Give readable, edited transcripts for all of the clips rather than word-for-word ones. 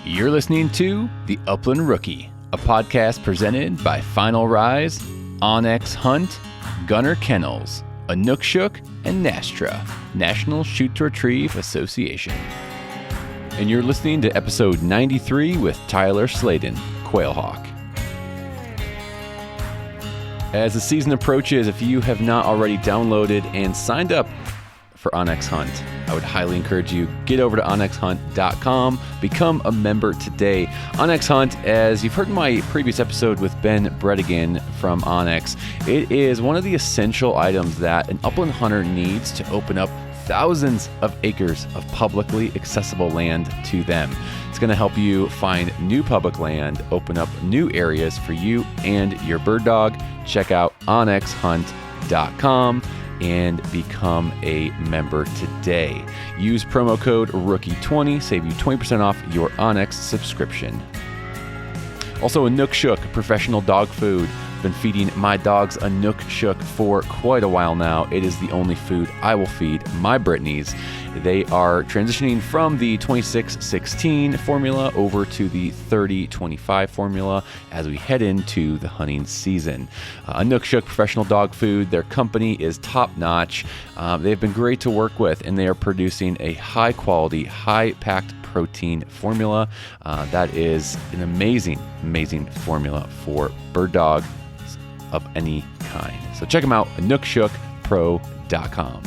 You're listening to The Upland Rookie, a podcast presented by Final Rise, Onyx Hunt, Gunner Kennels, Inukshuk, and NASTRA, National Shoot to Retrieve Association. And you're listening to episode 93 with Tyler Sladen, Quail Hawk. As the season approaches, if you have not already downloaded and signed up for Onyx Hunt, I would highly encourage you, get over to onyxhunt.com, become a member today. Onyx Hunt, as you've heard in my previous episode with Ben Bredigan from Onyx, it is one of the essential items that an upland hunter needs to open up thousands of acres of publicly accessible land to them. It's going to help you find new public land, open up new areas for you and your bird dog. Check out onyxhunt.com and become a member today. Use promo code ROOKIE20, save you 20% off your Onyx subscription. Also, Inukshuk, professional dog food. Been feeding my dogs Inukshuk for quite a while now. It is the only food I will feed my Brittany's. They are transitioning from the 26-16 formula over to the 30-25 formula as we head into the hunting season. Inukshuk professional dog food, their company is top-notch. They've been great to work with, and they are producing a high-quality, high-packed protein formula. That is an amazing, amazing formula for bird dog of any kind. So check them out, inukshukpro.com.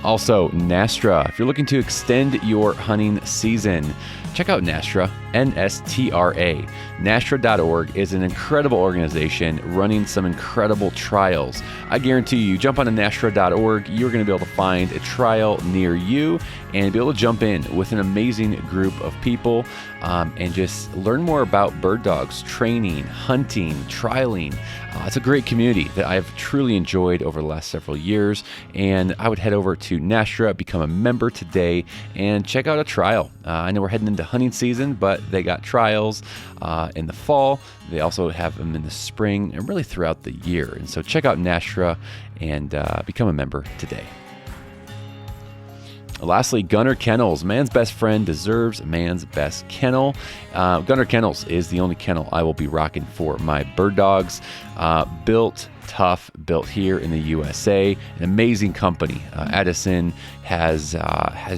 Also, NASTRA. If you're looking to extend your hunting season, check out NASTRA, N-S-T-R-A. NASTRA.org is an incredible organization running some incredible trials. I guarantee you, jump on to NASTRA.org, you're going to be able to find a trial near you and be able to jump in with an amazing group of people and just learn more about bird dogs, training, hunting, trialing. It's a great community that I've truly enjoyed over the last several years, and I would head over to NASTRA, become a member today, and check out a trial. I know we're heading into hunting season, but they got trials in the fall. They also have them in the spring and really throughout the year. And so check out NASTRA and become a member today. Lastly, Gunner Kennels. Man's best friend deserves man's best kennel. Gunner Kennels is the only kennel I will be rocking for my bird dogs. Built tough, built here in the USA. An amazing company. Edison has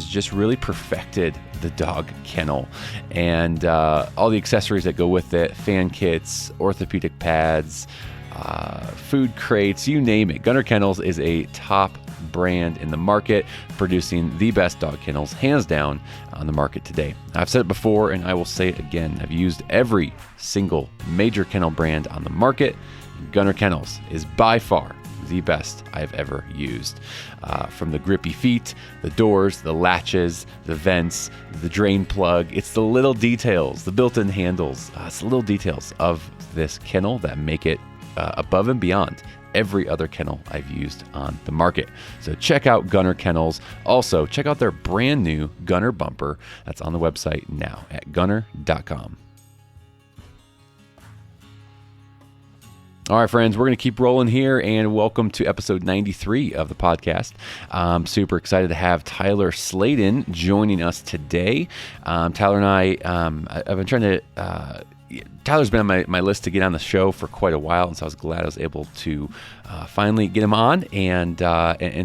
just really perfected the dog kennel, and all the accessories that go with it: fan kits, orthopedic pads, food crates, you name it. Gunner Kennels is a top brand in the market, producing the best dog kennels, hands down, on the market today. I've said it before, and I will say it again. I've used every single major kennel brand on the market. Gunner Kennels is by far the best I've ever used. From the grippy feet, the doors, the latches, the vents, the drain plug. It's the little details, the built-in handles. It's the little details of this kennel that make it above and beyond every other kennel I've used on the market. So check out Gunner Kennels. Also, check out their brand new Gunner bumper that's on the website now at gunner.com. All right, friends, we're going to keep rolling here, and welcome to episode 93 of the podcast. I'm super excited to have Tyler Sladen joining us today. Tyler and I, I've been trying to... Tyler's been on my list to get on the show for quite a while, and so I was glad I was able to finally get him on and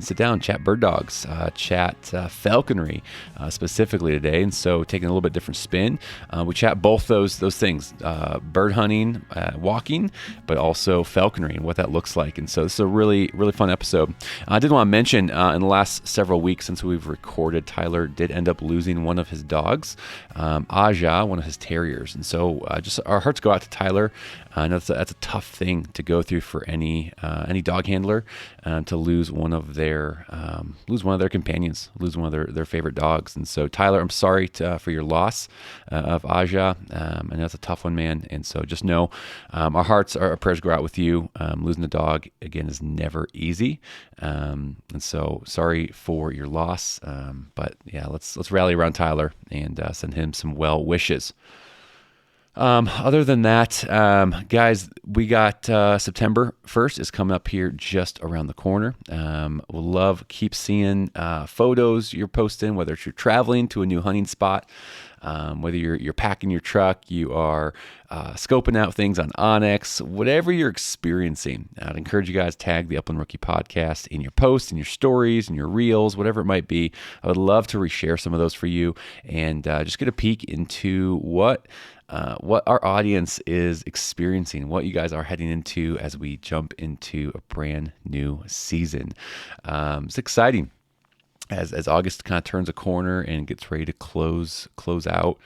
sit down, chat bird dogs, chat falconry specifically today. And so taking a little bit different spin, we chat both those things, bird hunting, walking, but also falconry and what that looks like. And so this is a really, really fun episode. I did want to mention in the last several weeks since we've recorded, Tyler did end up losing one of his dogs, Aja, one of his terriers. And so just our hearts go out to Tyler. I know that's a tough thing to go through for any dog handler, to lose one of their companions, lose one of their favorite dogs. And so, Tyler, I'm sorry for your loss of Aja. I know that's a tough one, man. And so, just know our hearts, our prayers go out with you. Losing a dog again is never easy, and so sorry for your loss. But yeah, let's rally around Tyler and send him some well wishes. Other than that, guys, we got September 1st is coming up here just around the corner. We'll keep seeing photos you're posting, whether it's you're traveling to a new hunting spot, whether you're packing your truck, you are scoping out things on Onyx, whatever you're experiencing. I'd encourage you guys to tag the Upland Rookie Podcast in your posts, in your stories, in your reels, whatever it might be. I would love to reshare some of those for you and just get a peek into what our audience is experiencing, what you guys are heading into as we jump into a brand new season. It's exciting as August kind of turns a corner and gets ready to close out.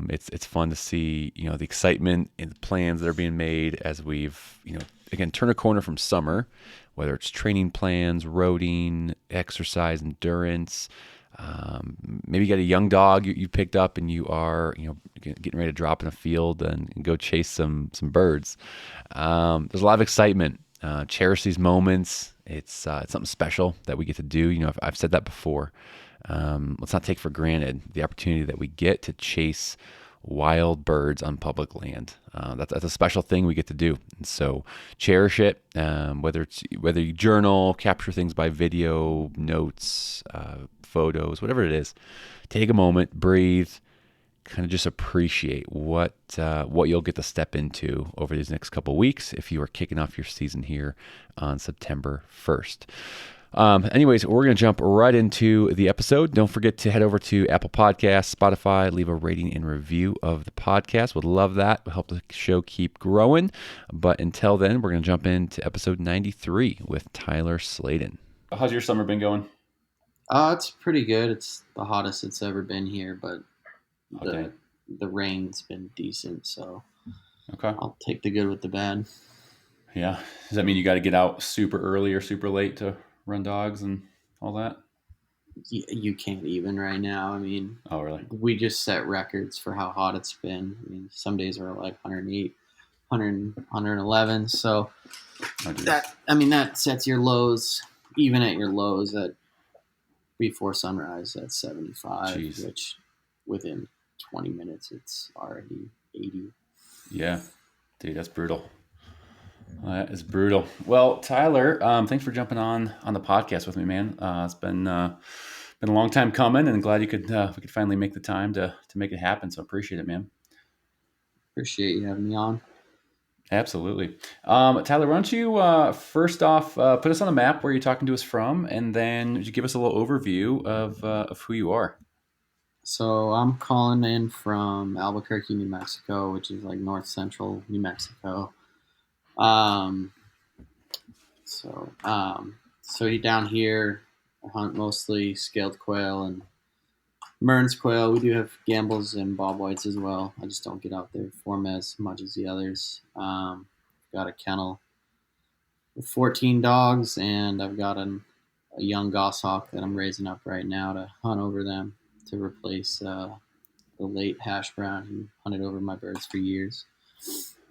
It's fun to see, the excitement and the plans that are being made as we've, again, turn a corner from summer, whether it's training plans, roading, exercise, endurance. Maybe you got a young dog you picked up and you are, getting ready to drop in a field and go chase some birds. There's a lot of excitement. Cherish these moments. It's something special that we get to do. I've said that before. Let's not take for granted the opportunity that we get to chase wild birds on public land. That's a special thing we get to do. And so cherish it. Whether you journal, capture things by video, notes, photos, whatever it is, take a moment, breathe, kind of just appreciate what you'll get to step into over these next couple of weeks if you are kicking off your season here on September 1st. Anyways, we're going to jump right into the episode. Don't forget to head over to Apple Podcasts, Spotify, leave a rating and review of the podcast. Would love that. Would help the show keep growing. But until then, we're going to jump into episode 93 with Tyler Sladen. How's your summer been going? It's pretty good. It's the hottest it's ever been here, but Okay. the rain's been decent, so Okay. I'll take the good with the bad. Yeah. Does that mean you got to get out super early or super late to run dogs and all that? You can't even right now. I mean, Oh, really? we just set records for how hot it's been. I mean, some days are like 108, 100, 111. So that sets your lows, even at your lows at before sunrise at 75, Jeez. which within 20 minutes it's already 80. Yeah, dude, that's brutal. That is brutal. Well, Tyler, thanks for jumping on the podcast with me, man. It's been a long time coming, and glad we could finally make the time to make it happen. So appreciate it, man. Appreciate you having me on. Absolutely. Tyler, why don't you first off put us on the map where you're talking to us from, and then just give us a little overview of who you are. So I'm calling in from Albuquerque, New Mexico, which is like north central New Mexico. Um, so down here, I hunt mostly scaled quail and Mearns quail. We do have gambles and bob whites as well. I just don't get out there for them as much as the others. Got a kennel with 14 dogs, and I've got a young goshawk that I'm raising up right now to hunt over them to replace the late hash brown who hunted over my birds for years.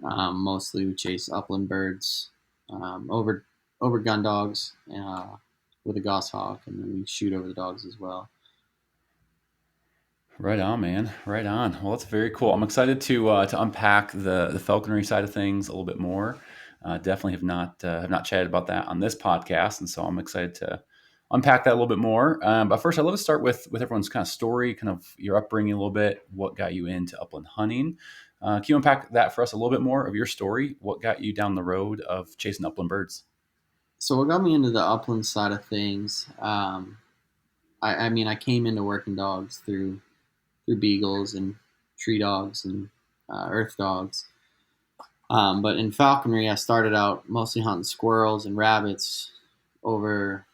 Mostly we chase upland birds over gun dogs with a goshawk, and then we shoot over the dogs as well. Right on, man. Right on. Well, that's very cool. I'm excited to unpack the falconry side of things a little bit more. Definitely have not chatted about that on this podcast, and so I'm excited to unpack that a little bit more. But first, I'd love to start with everyone's kind of story, kind of your upbringing a little bit, what got you into upland hunting. Can you unpack that for us a little bit more of your story? What got you down the road of chasing upland birds? So what got me into the upland side of things? I mean, I came into working dogs through beagles and tree dogs and earth dogs. But in falconry, I started out mostly hunting squirrels and rabbits over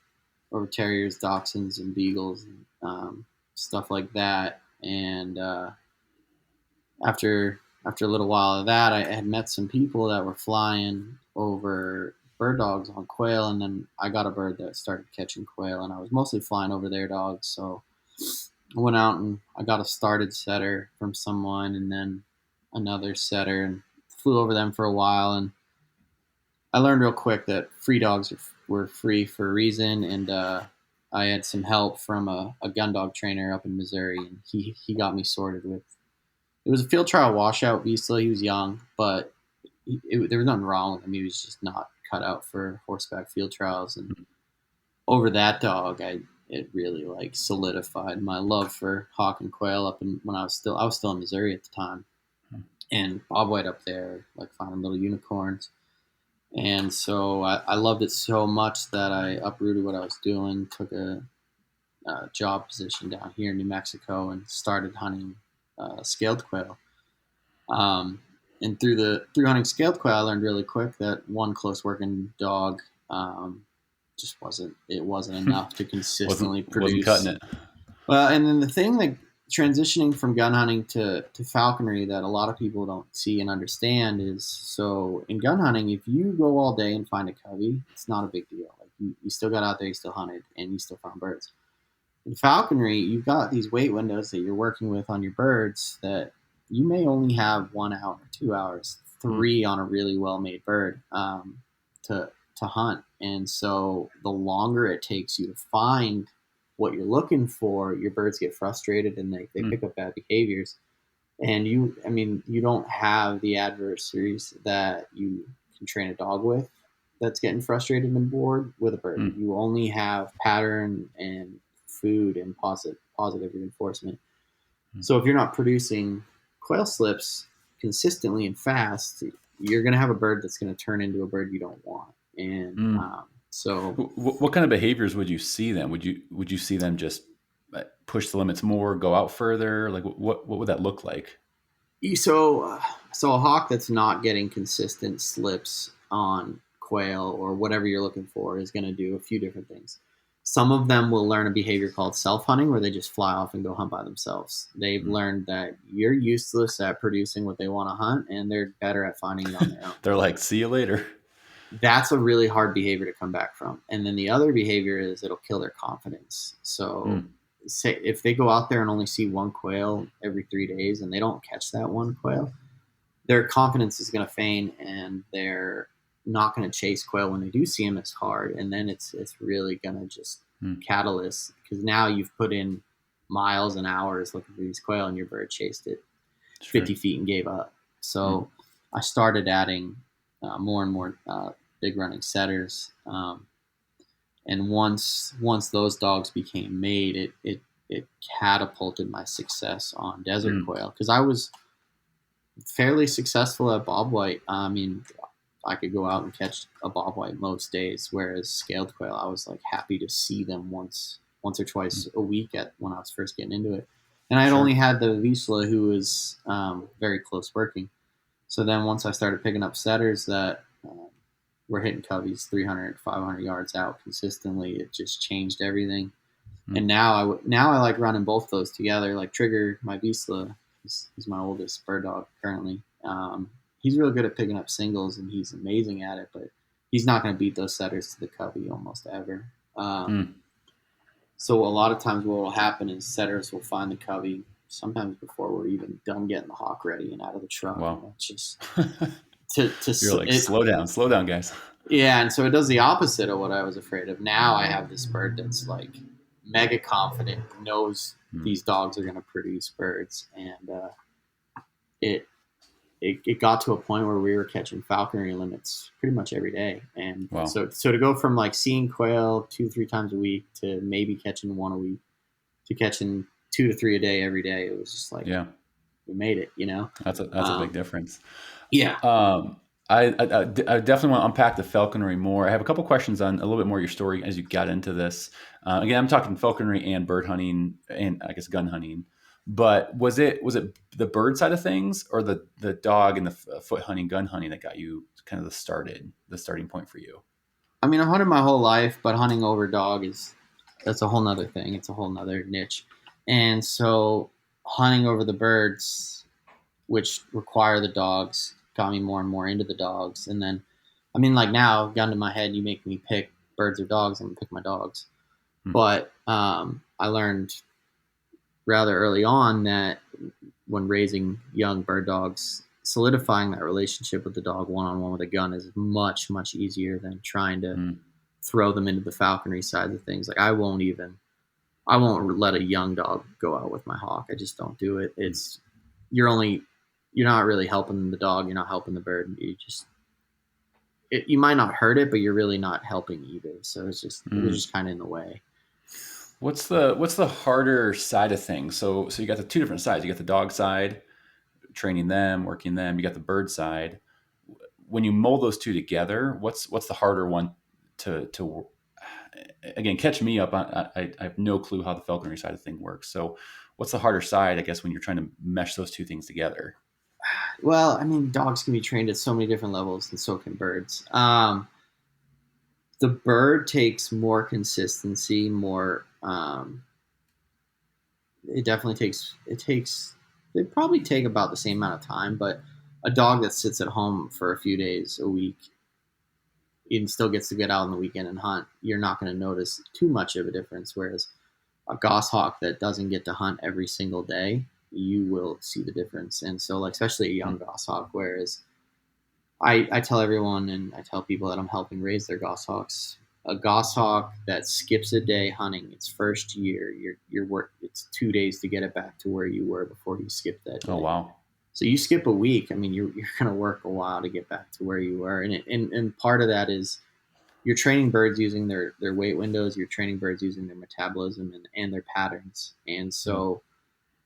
terriers, dachshunds, and beagles, and stuff like that. And after a little while of that, I had met some people that were flying over bird dogs on quail, and then I got a bird that started catching quail, and I was mostly flying over their dogs. So I went out and I got a started setter from someone, and then another setter, and flew over them for a while. And I learned real quick that free dogs were free for a reason, and I had some help from a gun dog trainer up in Missouri, and he got me sorted with It was a field trial washout. Vizsla. He was young, but there was nothing wrong with him. He was just not cut out for horseback field trials. And over that dog, it really like solidified my love for hawk and quail. Up in when I was still in Missouri at the time, and bobwhite up there, like finding little unicorns. And so I loved it so much that I uprooted what I was doing, took a job position down here in New Mexico, and started hunting scaled quail. Um, and through hunting scaled quail, I learned really quick that one close working dog just wasn't enough to consistently wasn't cutting produce. it. Well, and then the thing that transitioning from gun hunting to falconry that a lot of people don't see and understand is, so in gun hunting, if you go all day and find a covey, it's not a big deal. Like you still got out there, you still hunted, and you still found birds. In falconry, you've got these wait windows that you're working with on your birds that you may only have 1 hour, 2 hours, three on a really well made bird to hunt. And so the longer it takes you to find what you're looking for, your birds get frustrated and they pick up bad behaviors. And you don't have the adversaries that you can train a dog with that's getting frustrated and bored with a bird. You only have pattern and food and positive reinforcement. So if you're not producing quail slips consistently and fast, you're going to have a bird that's going to turn into a bird you don't want. And so, what kind of behaviors would you see then? Would you see them just push the limits more, go out further? Like what would that look like? So a hawk that's not getting consistent slips on quail or whatever you're looking for is going to do a few different things. Some of them will learn a behavior called self-hunting, where they just fly off and go hunt by themselves. They've learned that you're useless at producing what they want to hunt, and they're better at finding it on their own. They're like, see you later. That's a really hard behavior to come back from. And then the other behavior is it'll kill their confidence. So say if they go out there and only see one quail every 3 days and they don't catch that one quail, their confidence is going to feign, and they're not going to chase quail when they do see them as hard. And then it's really going to just catalyst, because now you've put in miles and hours looking for these quail and your bird chased it 50 feet and gave up. So I started adding more and more big running setters. And once those dogs became made, it catapulted my success on desert quail, because I was fairly successful at bobwhite. I mean, I could go out and catch a bobwhite most days, whereas scaled quail, I was like happy to see them once or twice a week when I was first getting into it. And I had only had the Vizsla, who was very close working. So then once I started picking up setters that were hitting coveys 300, 500 yards out consistently, it just changed everything. And now I like running both those together. Like Trigger, my Vizsla, he's my oldest bird dog currently. He's really good at picking up singles, and he's amazing at it, but he's not going to beat those setters to the covey almost ever. So a lot of times what will happen is setters will find the covey sometimes before we're even done getting the hawk ready and out of the truck. Wow. It's just You're like, slow down, guys. Yeah, and so it does the opposite of what I was afraid of. Now I have this bird that's like mega confident, knows these dogs are going to produce birds, and it got to a point where we were catching falconry limits pretty much every day. And so to go from like seeing quail 2-3 times a week to maybe catching one a week to catching 2 to 3 a day every day, it was just like, we made it, you know. That's a big difference. Yeah. I definitely want to unpack the falconry more. I have a couple questions on a little bit more of your story as you got into this. Again, I'm talking falconry and bird hunting, and I guess gun hunting. But was it the bird side of things, or the dog and the foot hunting, gun hunting that got you kind of the starting point for you? I mean, I hunted my whole life, but hunting over dog that's a whole nother thing. It's a whole nother niche. And so hunting over the birds, which require the dogs, got me more and more into the dogs. And then, I mean, like now, gun to my head, you make me pick birds or dogs, I'm going to pick my dogs. But I learned rather early on that when raising young bird dogs, solidifying that relationship with the dog one-on-one with a gun is much, much easier than trying to throw them into the falconry side of things. Like I won't let a young dog go out with my hawk. I just don't do it. you're not really helping the dog. You're not helping the bird. You might not hurt it, but you're really not helping either. So they're Mm. just kind of in the way. What's the harder side of things? So you got the two different sides. You got the dog side, training them, working them. You got the bird side. When you mold those two together, what's the harder one to again, catch me up. I have no clue how the falconry side of thing works. So what's the harder side, I guess, when you're trying to mesh those two things together? Well, I mean, dogs can be trained at so many different levels, and so can birds. The bird takes more consistency, more. It definitely takes. It takes. They probably take about the same amount of time, but a dog that sits at home for a few days a week and still gets to get out on the weekend and hunt, you're not going to notice too much of a difference. Whereas a goshawk that doesn't get to hunt every single day, you will see the difference. And so, like, especially a young goshawk, whereas I tell everyone and I tell people that I'm helping raise their goshawks. A goshawk that skips a day hunting its first year, your work it's 2 days to get it back to where you were before you skipped that Oh day. wow. So you skip a week. I mean, you're going to work a while to get back to where you were, and part of that is you're training birds using their weight windows. You're training birds using their metabolism and their patterns. And Mm. so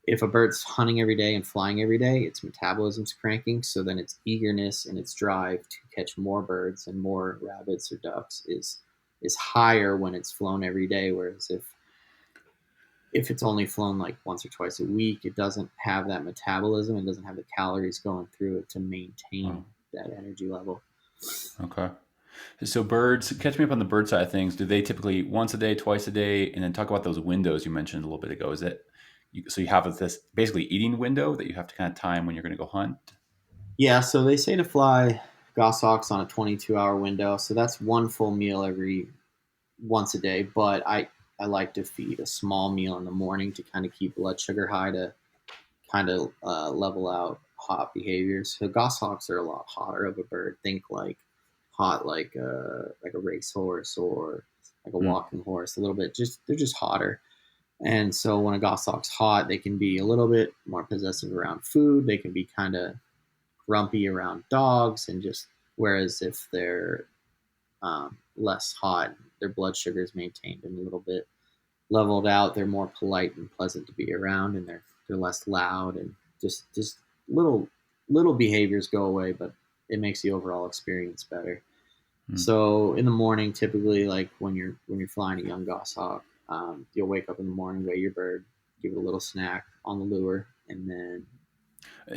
if a bird's hunting every day and flying every day, its metabolism's cranking. So then its eagerness and its drive to catch more birds and more rabbits or ducks is higher when it's flown every day. Whereas if it's only flown like once or twice a week, it doesn't have that metabolism. It doesn't have the calories going through it to Wow. maintain that energy level. Okay. So birds, catch me up on the bird side of things. Do they typically eat once a day, twice a day? And then talk about those windows you mentioned a little bit ago. Is it so you have this basically eating window that you have to kind of time when you're going to go hunt? Yeah, so they say to fly goshawks on a 22-hour window. So that's one full meal every once a day. But I like to feed a small meal in the morning to kind of keep blood sugar high to kind of level out hot behaviors. So goshawks are a lot hotter of a bird. Think like hot like a racehorse or like a Mm. walking horse. A little bit just they're just hotter. And so when a goshawk's hot, they can be a little bit more possessive around food. They can be kind of grumpy around dogs, and just whereas if they're less hot, their blood sugar is maintained and a little bit leveled out. They're more polite and pleasant to be around, and they're less loud, and just little little behaviors go away, but it makes the overall experience better. Mm. So in the morning, typically, like when you're flying a young goshawk, you'll wake up in the morning, weigh your bird, give it a little snack on the lure, and then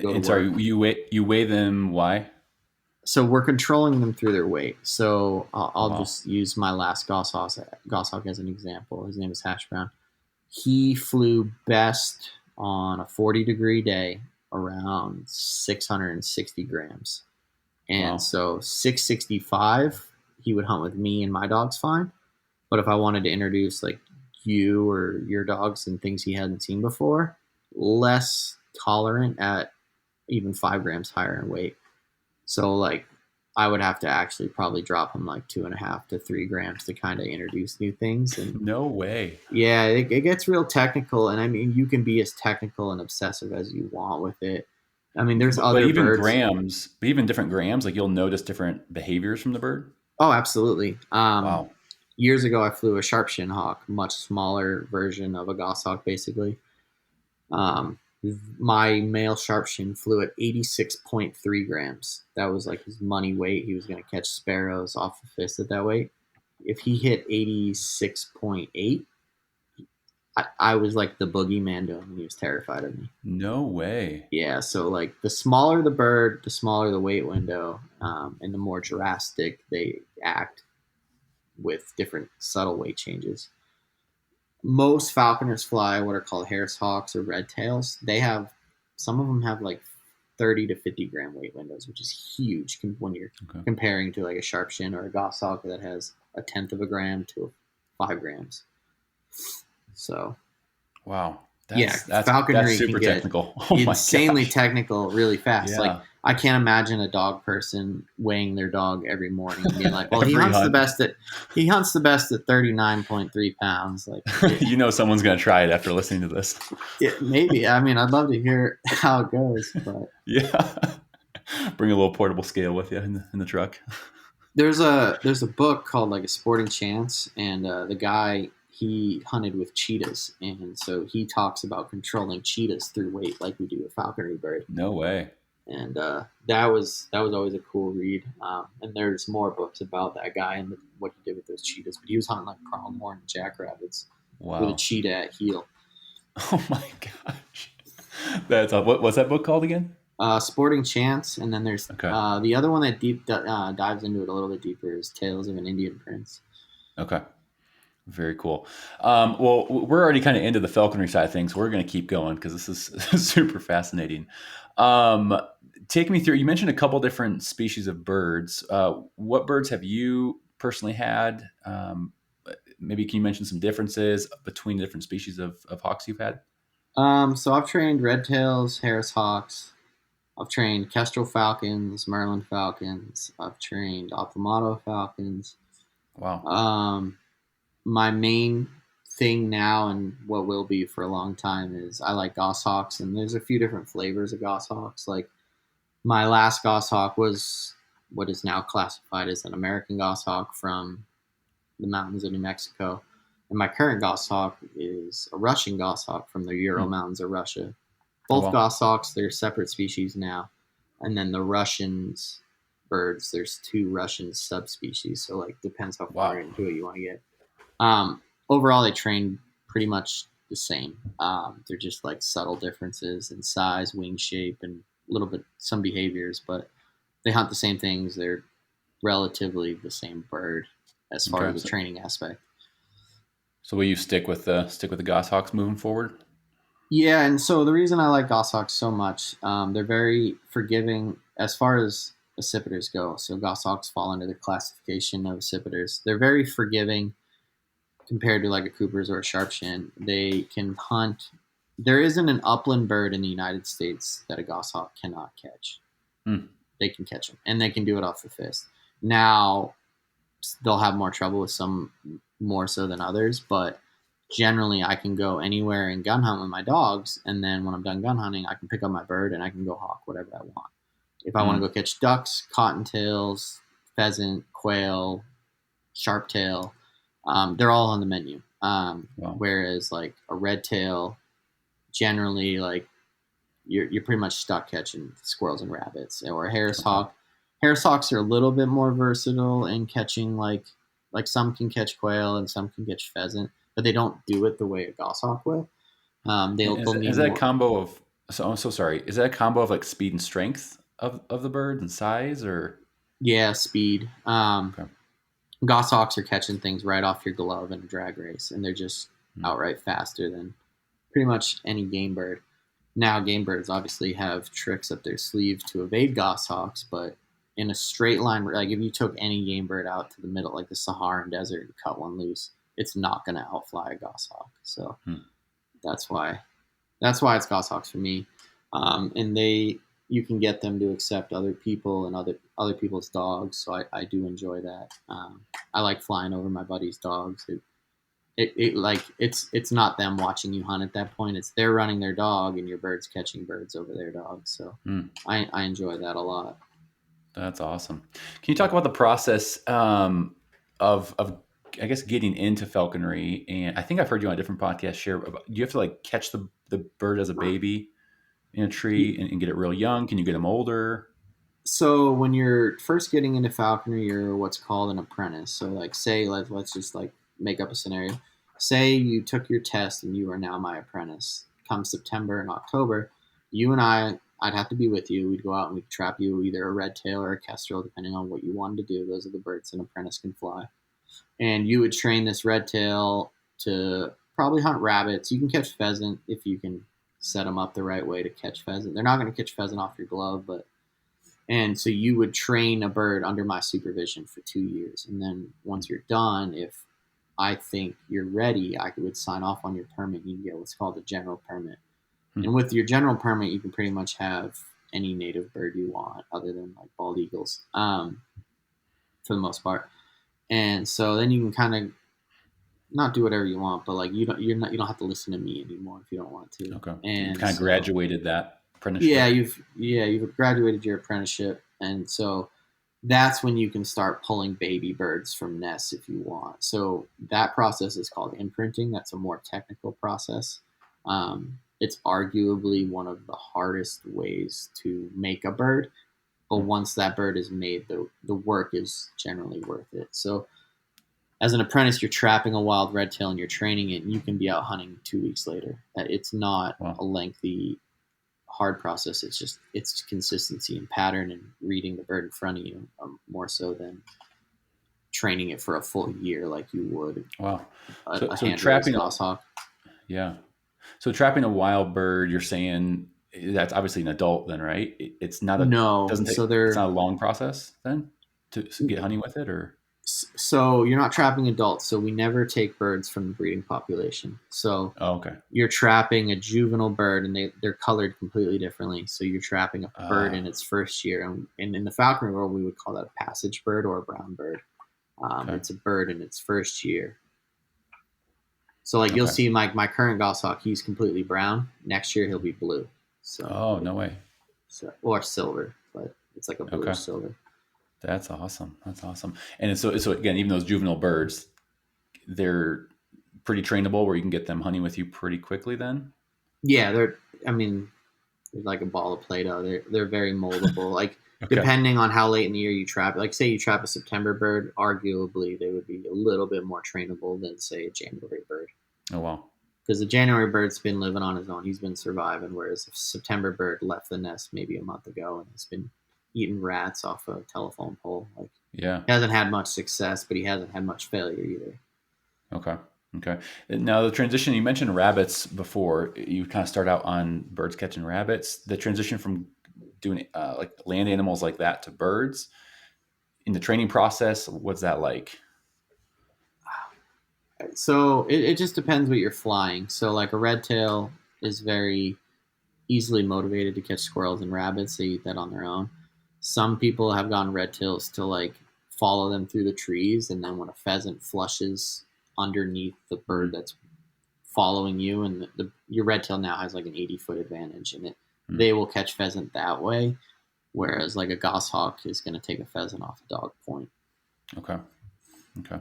go to And sorry, work. you weigh them. Why? So we're controlling them through their weight. So Oh I'll wow. just use my last goshawk as an example. His name is Hash Brown. He flew best on a 40-degree day around 660 grams. And Wow. so 665, he would hunt with me and my dogs fine. But if I wanted to introduce like you or your dogs and things he hadn't seen before, less tolerant at even 5 grams higher in weight. So like I would have to actually probably drop him like 2.5 to 3 grams to kind of introduce new things. And No way. yeah, it gets real technical. And I mean, you can be as technical and obsessive as you want with it. I mean, there's But other even birds. grams, but even different grams, like you'll notice different behaviors from the bird. Oh, absolutely. Wow. Years ago, I flew a sharp-shinned hawk, much smaller version of a goshawk, basically. Um, my male sharpshin flew at 86.3 grams. That was like his money weight. He was going to catch sparrows off the fist at that weight. If he hit 86.8, I was like the boogeyman to him. He was terrified of me. No way. Yeah, so like the smaller the bird, the smaller the weight window, and the more drastic they act with different subtle weight changes. Most falconers fly what are called Harris hawks or red tails. They have some of them have like 30 to 50 gram weight windows, which is huge when you're Okay. comparing to like a sharp shin or a goshawk that has a tenth of a gram to 5 grams. So Wow. yeah, That's falconry can super get technical. Oh my insanely gosh. technical really fast. Like Yeah. I can't imagine a dog person weighing their dog every morning and being like, "Well, he Every hunts the hunt. best at 39.3 pounds." Like, You know someone's gonna try it after listening to this. maybe. I mean, I'd love to hear how it goes, but Yeah. Bring a little portable scale with you in the truck. there's a book called like A Sporting Chance, and the guy he hunted with cheetahs, and so he talks about controlling cheetahs through weight, like we do a falconry bird. No way. And that was always a cool read. And there's more books about that guy and what he did with those cheetahs. But he was hunting like pronghorn and jackrabbits with a Wow. cheetah at heel. Oh my gosh. That's what's that book called again? Sporting Chance, and then there's Okay. the other one that dives into it a little bit deeper is Tales of an Indian Prince. Okay. Very cool. Well, we're already kind of into the falconry side of things. We're going to keep going because this is super fascinating. Um, Take me through. You mentioned a couple different species of birds. What birds have you personally had? Maybe can you mention some differences between the different species of hawks you've had? So I've trained red tails, Harris hawks. I've trained kestrel falcons, Merlin falcons. I've trained Optomato falcons. Wow. Um, my main thing now and what will be for a long time is I like goshawks, and there's a few different flavors of goshawks. Like my last goshawk was what is now classified as an American goshawk from the mountains of New Mexico, and my current goshawk is a Russian goshawk from the Ural Hmm. Mountains of Russia. Oh, Both wow. goshawks, they're separate species now, and then the Russians birds, there's two Russian subspecies. So like depends how far Wow. into it you want to get. Overall, they train pretty much the same. They're just like subtle differences in size, wing shape, and a little bit some behaviors, but they hunt the same things. They're relatively the same bird as far Okay. as the training aspect. So will you stick with the goshawks moving forward? Yeah, and so the reason I like goshawks so much, they're very forgiving as far as accipiters go. So goshawks fall under the classification of accipiters. They're very forgiving compared to like a Cooper's or a Sharpshin. They can hunt. There isn't an upland bird in the United States that a goshawk cannot catch. Hmm. They can catch them, and they can do it off the fist. Now, they'll have more trouble with some more so than others, but generally I can go anywhere and gun hunt with my dogs, and then when I'm done gun hunting, I can pick up my bird and I can go hawk whatever I want. If I want to Hmm. go catch ducks, cottontails, pheasant, quail, sharptail, they're all on the menu. Wow. Whereas like a red tail, generally like you're pretty much stuck catching squirrels and rabbits. Or a Harris Okay. hawk. Harris hawks are a little bit more versatile in catching like some can catch quail and some can catch pheasant, but they don't do it the way a goshawk will. They'll Is need that a more. combo of? So I'm so sorry. Is that a combo of like speed and strength of the bird and size, or? Yeah, speed. Okay. Goshawks are catching things right off your glove in a drag race, and they're just Hmm. outright faster than pretty much any game bird. Now, game birds obviously have tricks up their sleeve to evade goshawks, but in a straight line, like if you took any game bird out to the middle, like the Saharan desert, and cut one loose, it's not going to outfly a goshawk. So Hmm. that's why it's goshawks for me. And you can get them to accept other people and other people's dogs. So I do enjoy that. I like flying over my buddies' dogs. It like it's not them watching you hunt at that point. It's they're running their dog and your bird's catching birds over their dog. So Hmm. I enjoy that a lot. That's awesome. Can you talk about the process of I guess getting into falconry? And I think I've heard you on a different podcast share about, do you have to like catch the bird as a baby in a tree and get it real young? Can you get them older? So when you're first getting into falconry, you're what's called an apprentice. So like say let's just like make up a scenario. Say you took your test and you are now my apprentice. Come September and October, you and I'd have to be with you. We'd go out and we'd trap you either a red tail or a kestrel, depending on what you wanted to do. Those are the birds an apprentice can fly. And you would train this red tail to probably hunt rabbits. You can catch pheasant if you can set them up the right way to catch pheasant. They're not going to catch pheasant off your glove, but and so you would train a bird under my supervision for 2 years. And then once you're done, if I think you're ready, I would sign off on your permit. You can get what's called a general permit. Hmm. And with your general permit, you can pretty much have any native bird you want, other than like bald eagles, for the most part. And so then you can kind of not do whatever you want, but like you don't have to listen to me anymore if you don't want to. Okay. You've And kind of so graduated that apprenticeship. you've graduated your apprenticeship, and so that's when you can start pulling baby birds from nests if you want. So that process is called imprinting. That's a more technical process. It's arguably one of the hardest ways to make a bird, but once that bird is made, the work is generally worth it. So as an apprentice, you're trapping a wild red tail and you're training it, and you can be out hunting 2 weeks later. It's not Wow. a lengthy, hard process. It's consistency and pattern and reading the bird in front of you, more so than training it for a full year like you would Wow. a So hand raised trapping, goshawk. yeah. So trapping a wild bird, you're saying that's obviously an adult then, right? It's not a, No, doesn't take, so it's they're not a long process then to get hunting with it, or? so you're not trapping adults. So we never take birds from the breeding population. So Oh, okay. you're trapping a juvenile bird, and they're colored completely differently. So you're trapping a bird in its first year, and in the falconry world, we would call that a passage bird or a brown bird. Okay. It's a bird in its first year. So like you'll Okay. see my current goshawk, he's completely brown. Next year he'll be blue. So, Oh, no way. or silver, but it's like a Okay. bluish silver. That's awesome. That's awesome. And so again, even those juvenile birds, they're pretty trainable where you can get them hunting with you pretty quickly then? Yeah, I mean, they're like a ball of Play-Doh. They're very moldable. Like Okay. depending on how late in the year you trap, like say you trap a September bird, arguably they would be a little bit more trainable than say a January bird. Oh, wow. Because the January bird's been living on his own. He's been surviving, whereas a September bird left the nest maybe a month ago and has been eating rats off a telephone pole. Like Yeah. he hasn't had much success, but he hasn't had much failure either. Okay. Okay. Now the transition, you mentioned rabbits before. You kind of start out on birds catching rabbits. The transition from doing like land animals like that to birds in the training process, what's that like? So it just depends what you're flying. So like a red tail is very easily motivated to catch squirrels and rabbits. They eat that on their own. Some people have gotten red tails to like follow them through the trees, and then when a pheasant flushes underneath the bird that's following you, and your red tail now has like an 80-foot advantage, and they will catch pheasant that way. Whereas like a goshawk is going to take a pheasant off a dog point. Okay. Okay.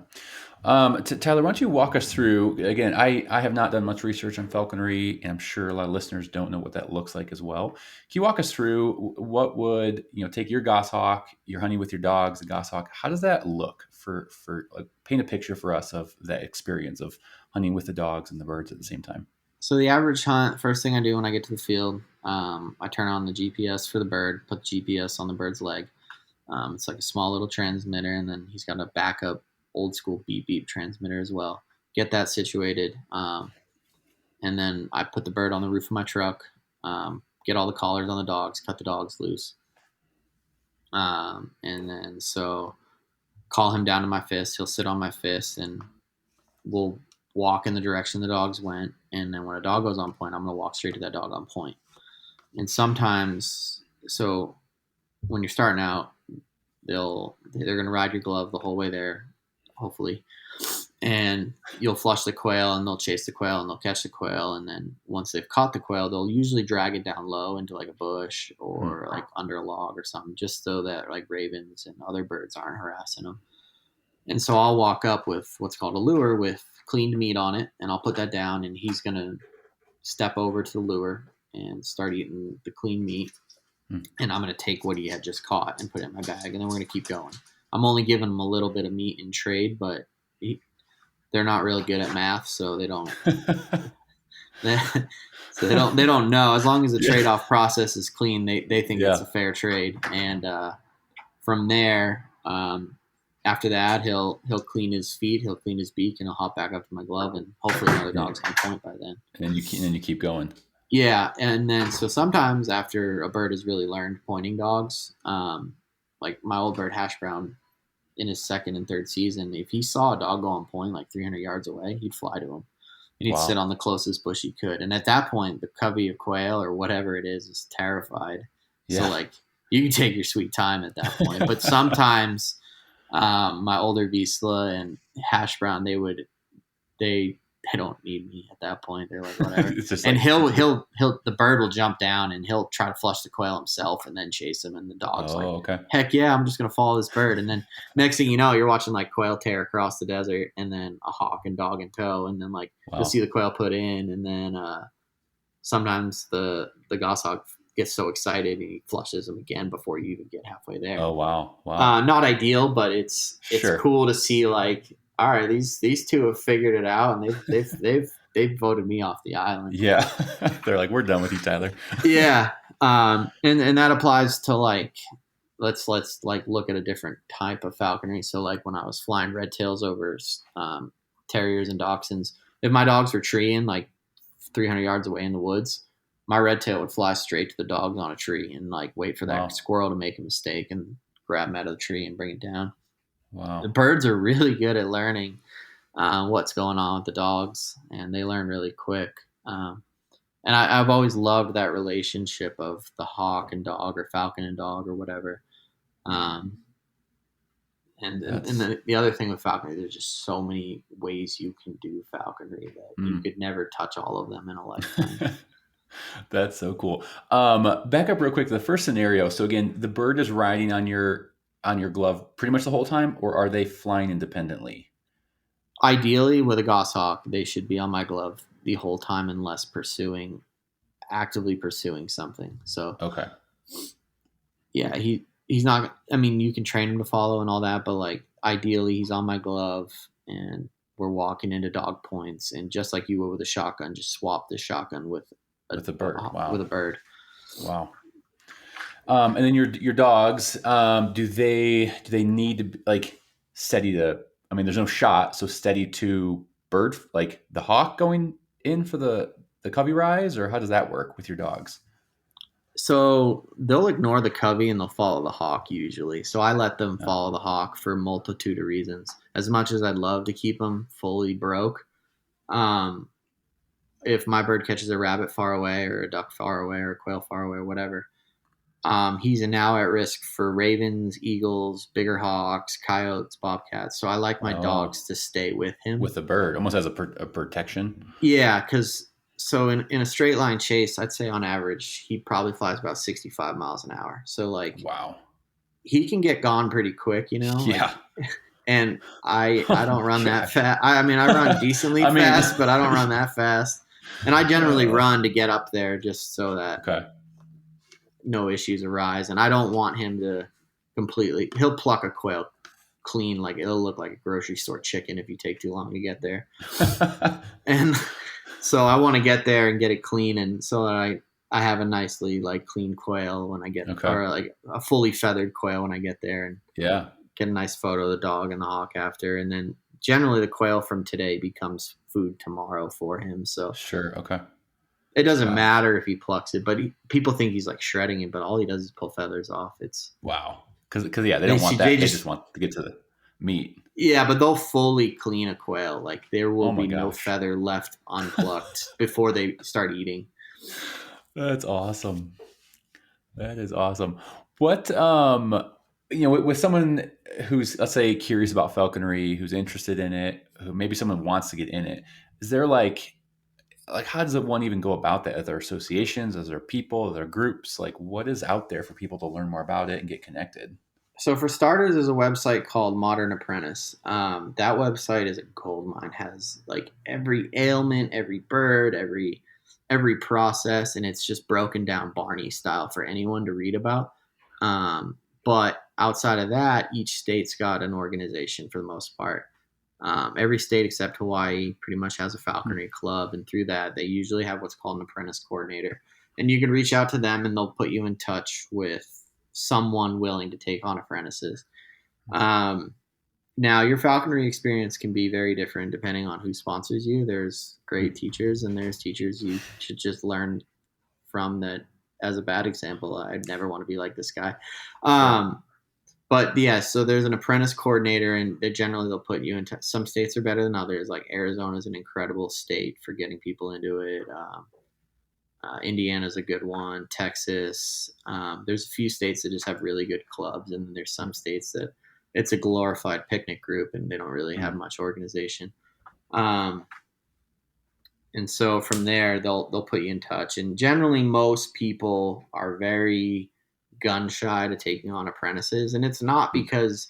Tyler, why don't you walk us through again? I have not done much research on falconry, and I'm sure a lot of listeners don't know what that looks like as well. Can you walk us through what would take your goshawk, you're hunting with your dogs, the goshawk? How does that look for like, paint a picture for us of that experience of hunting with the dogs and the birds at the same time? So the average hunt, first thing I do when I get to the field, I turn on the GPS for the bird, put the GPS on the bird's leg. It's like a small little transmitter, and then he's got a backup old school beep beep transmitter as well. Get that situated, and then I put the bird on the roof of my truck. Get all the collars on the dogs, cut the dogs loose, and then so call him down to my fist. He'll sit on my fist, and we'll walk in the direction the dogs went. And then when a dog goes on point, I'm gonna walk straight to that dog on point. And sometimes, so when you're starting out, they're gonna ride your glove the whole way there, hopefully, and you'll flush the quail, and they'll chase the quail, and they'll catch the quail, and then once they've caught the quail, they'll usually drag it down low into like a bush or like under a log or something, just so that like ravens and other birds aren't harassing them. And so I'll walk up with what's called a lure with cleaned meat on it, and I'll put that down, and he's gonna step over to the lure and start eating the clean meat. And I'm going to take what he had just caught and put it in my bag, and then we're going to keep going. I'm only giving him a little bit of meat in trade, but they're not really good at math, so they don't. They don't know. As long as the trade-off process is clean, they think it's a fair trade. And from there, after that, he'll clean his feet, he'll clean his beak, and he'll hop back up to my glove, and hopefully another dog's on point by then. And then you keep going. Yeah, and then so sometimes after a bird has really learned pointing dogs, like my old bird Hash Brown in his second and third season, if he saw a dog go on point like 300 yards away, he'd fly to him. And he'd sit on the closest bush he could. And at that point, the covey of quail or whatever it is terrified. So Yeah. like you can take your sweet time at that point. But sometimes my older Vizsla and Hash Brown, they they don't need me at that point. They're like whatever. It's just And like he'll the bird will jump down and he'll try to flush the quail himself and then chase him. And the dog's like, oh, okay. heck yeah, I'm just gonna follow this bird. And then next thing you know, you're watching like quail tear across the desert, and then a hawk and dog in tow, and then like you'll Wow. see the quail put in, and then sometimes the goshawk gets so excited and he flushes them again before you even get halfway there. Oh, wow. Wow. Not ideal, but it's Sure. cool to see like, all right, these two have figured it out, and they've voted me off the island. Yeah. They're like, we're done with you, Tyler. Yeah. And that applies to like, let's like look at a different type of falconry. So like when I was flying red tails over terriers and dachshunds, if my dogs were treeing like 300 yards away in the woods, my red tail would fly straight to the dogs on a tree and like wait for that Wow. squirrel to make a mistake and grab him out of the tree and bring it down. Wow. The birds are really good at learning what's going on with the dogs, and they learn really quick. And I've always loved that relationship of the hawk and dog, or falcon and dog, or whatever. Um, and That's the other thing with falconry, there's just so many ways you can do falconry that you could never touch all of them in a lifetime. That's so cool. Back up real quick. The first scenario. So again, the bird is riding on your glove pretty much the whole time, or are they flying independently? Ideally, with a goshawk, they should be on my glove the whole time unless actively pursuing something. So Okay. yeah, he's not. I mean, you can train him to follow and all that, but like ideally, he's on my glove and we're walking into dog points, and just like you would with a shotgun, just swap the shotgun with With a bird. Wow. with a bird. Wow. And then your dogs, do they need to like steady to? I mean, there's no shot, so steady to bird, like the hawk going in for the covey rise, or how does that work with your dogs? So they'll ignore the covey and they'll follow the hawk usually. So I let them Oh, follow the hawk for a multitude of reasons. As much as I'd love to keep them fully broke, um, if my bird catches a rabbit far away or a duck far away or a quail far away or whatever, he's now at risk for ravens, eagles, bigger hawks, coyotes, bobcats. So I like my oh, dogs to stay with him. with the bird, almost as a protection. Yeah, because so in a straight line chase, I'd say on average he probably flies about 65 miles an hour. So like Wow. he can get gone pretty quick, you know. Like, Yeah. and I Oh don't my run that gosh. fast. I mean, I run decently I mean, fast, but I don't run that fast. And I generally uh, run to get up there just so that okay. no issues arise. And I don't want him to completely. He'll pluck a quail clean, like it'll look like a grocery store chicken if you take too long to get there. And so I want to get there and get it clean, and so that I have a nicely like clean quail when I get, Okay. or like a fully feathered quail when I get there, and Yeah. get a nice photo of the dog and the hawk after, and then generally the quail from today becomes food tomorrow for him. So Sure. Okay. it doesn't Wow. matter if he plucks it, but people think he's like shredding it, but all he does is pull feathers off. It's Wow. Because yeah, they don't want that. they They just just want to get to the meat. yeah, but they'll fully clean a quail. Like there will Oh my be no gosh. feather left unplucked before they start eating. That's awesome. That is awesome. What with someone who's, let's say, curious about falconry, who's interested in it, who maybe someone wants to get in it, is there like how does one even go about that? Are there associations? Are there people? Are there groups? Like what is out there for people to learn more about it and get connected? So for starters, there's a website called Modern Apprentice. That website is a gold mine. Has like every ailment, every bird, every process, and it's just broken down Barney style for anyone to read about. But outside of that, each state's got an organization for the most part. Every state except Hawaii pretty much has a falconry club, and through that, they usually have what's called an apprentice coordinator. And you can reach out to them, and they'll put you in touch with someone willing to take on apprentices. Um, Now, your falconry experience can be very different depending on who sponsors you. There's great teachers, and there's teachers you should just learn from that. As a bad example, I'd never want to be like this guy. Sure. But yeah, so there's an apprentice coordinator, and they'll put you into. Some states are better than others. Like Arizona is an incredible state for getting people into it. Indiana's a good one. Texas. There's a few states that just have really good clubs, and there's some states that it's a glorified picnic group, and they don't really have much organization. Um, and so from there, they'll put you in touch. And generally, most people are very gun shy to taking on apprentices, and it's not because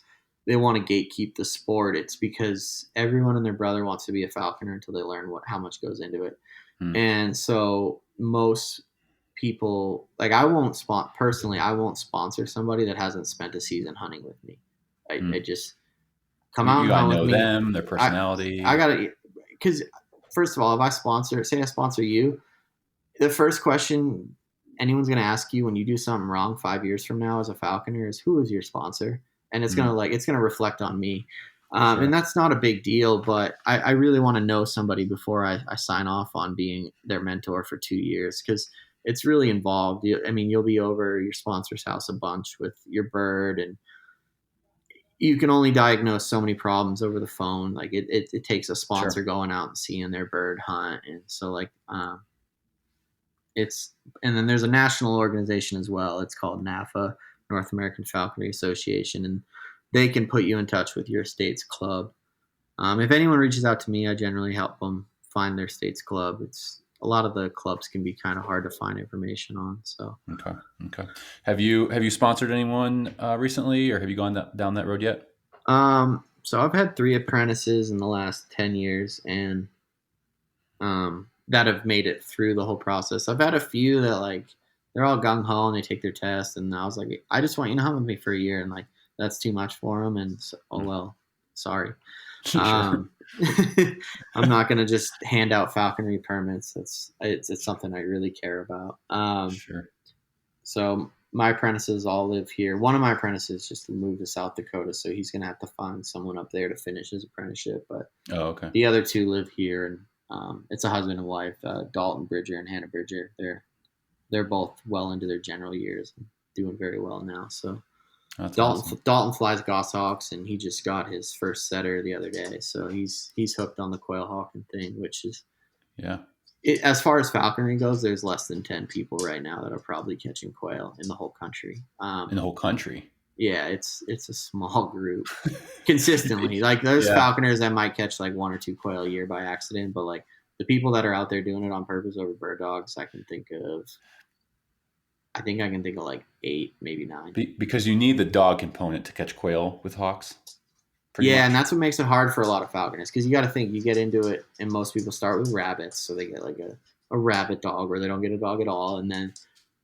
they want to gatekeep the sport. It's because everyone and their brother wants to be a falconer until they learn how much goes into it. Mm. And so most people, like, I won't sponsor somebody that hasn't spent a season hunting with me. I just come out You and gotta hunt with know me. them, their I personality. gotta, because first of all, if I sponsor you, the first question anyone's gonna ask you when you do something wrong 5 years from now as a falconer is, who is your sponsor? And it's gonna reflect on me. Sure. And that's not a big deal, but I really want to know somebody before I sign off on being their mentor for 2 years, because it's really involved. You'll be over your sponsor's house a bunch with your bird, and you can only diagnose so many problems over the phone. Like it takes a sponsor Sure. going out and seeing their bird hunt, and so it's and then there's a national organization as well. It's called NAFA, North American Falconry Association, and they can put you in touch with your state's club. If anyone reaches out to me, I generally help them find their state's club. It's a lot of the clubs can be kind of hard to find information on. So Okay. Have you sponsored anyone recently, or have you gone down that road yet? so I've had 3 apprentices in the last 10 years, and that have made it through the whole process. I've had a few that, like, they're all gung ho and they take their test, and I was like, I just want you to hunt with me for a year, and like that's too much for them. And so, oh well, sorry. Sure. I'm not gonna just hand out falconry permits. It's something I really care about. Sure. So my apprentices all live here. One of my apprentices just moved to South Dakota, so he's gonna have to find someone up there to finish his apprenticeship. But Oh, okay. the other two live here, and it's a husband and wife, Dalton Bridger and Hannah Bridger. They're both well into their general years and doing very well now. So That's Dalton awesome. Dalton flies goshawks, and he just got his first setter the other day. So he's hooked on the quail hawking thing, which is, Yeah. as far as falconry goes, there's less than 10 people right now that are probably catching quail in the whole country. In the whole country. Yeah, it's a small group consistently. Like, there's Yeah. falconers that might catch like 1 or 2 quail a year by accident, but like the people that are out there doing it on purpose over bird dogs, I think I can think of like 8, maybe 9. Because you need the dog component to catch quail with hawks. Pretty Yeah, much. and that's what makes it hard for a lot of falconers, because you got to think, you get into it, and most people start with rabbits, so they get like a rabbit dog, or they don't get a dog at all, and then,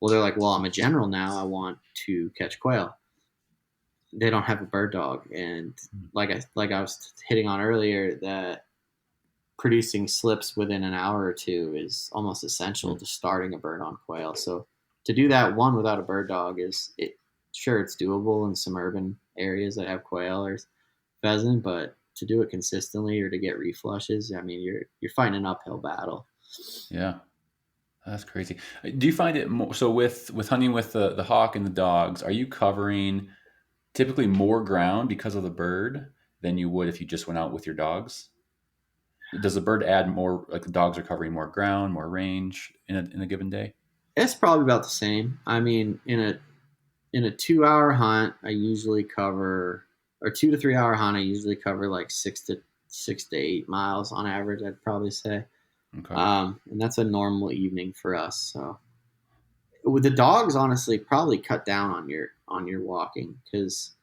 well, they're like, well, I'm a general now, I want to catch quail. They don't have a bird dog, and like I was hitting on earlier, that producing slips within an hour or two is almost essential to starting a bird on quail. So to do that one without a bird dog sure, it's doable in some urban areas that have quail or pheasant, but to do it consistently or to get reflushes, I mean, you're fighting an uphill battle. Yeah. That's crazy. Do you find it more so with hunting with the hawk and the dogs? Are you covering typically more ground because of the bird than you would if you just went out with your dogs? Does the bird add more? Like the dogs are covering more ground, more range in a given day? It's probably about the same. I mean, in a 2 hour hunt, I usually cover, or 2 to 3 hour hunt, I usually cover like 6 to 8 miles on average, I'd probably say. Okay. And that's a normal evening for us. So with the dogs, honestly, probably cut down on your walking, because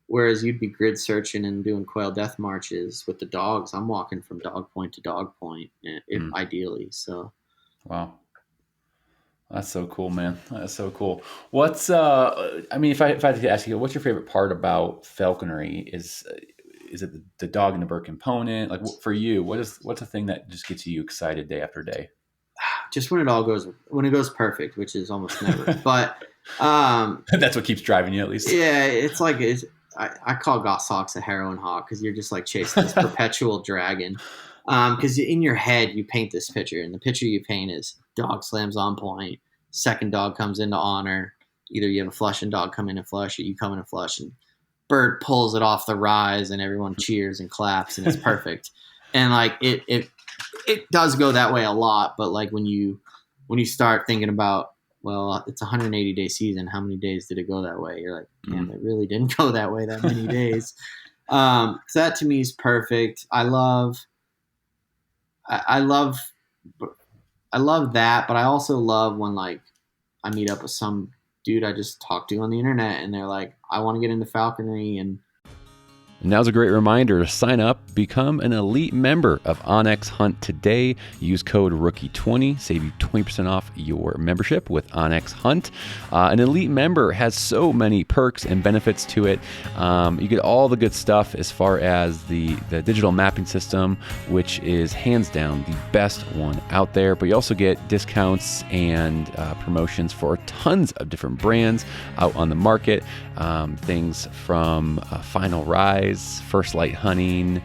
whereas you'd be grid searching and doing quail death marches, with the dogs, I'm walking from dog point to dog point, if ideally. So Wow. That's so cool, man. That's so cool. What's I mean, if I had to ask you, what's your favorite part about falconry? Is it the dog and the bird component? Like for you, what's the thing that just gets you excited day after day? just when it goes perfect, which is almost never. But That's what keeps driving you, at least. yeah, I call goshawks a heroin hawk, because you're just like chasing this perpetual dragon. Because in your head you paint this picture, and the picture you paint is dog slams on point, second dog comes into honor. Either you have a flush and dog come in and flush, or you come in and flush, and bird pulls it off the rise, and everyone cheers and claps, and it's perfect. And like it does go that way a lot, but like when you when you start thinking about, well, it's a 180-day season. How many days did it go that way? You're like, damn, it really didn't go that way that many days. So that to me is perfect. I love that, but I also love when like I meet up with some dude I just talked to on the internet, and they're like, I want to get into falconry, and Now's a great reminder to sign up, become an elite member of Onyx Hunt today. Use code Rookie20, save you 20% off your membership with Onyx Hunt. An elite member has so many perks and benefits to it. You get all the good stuff as far as the digital mapping system, which is hands down the best one out there. But you also get discounts and promotions for tons of different brands out on the market. Things from Final Rise, First Light Hunting,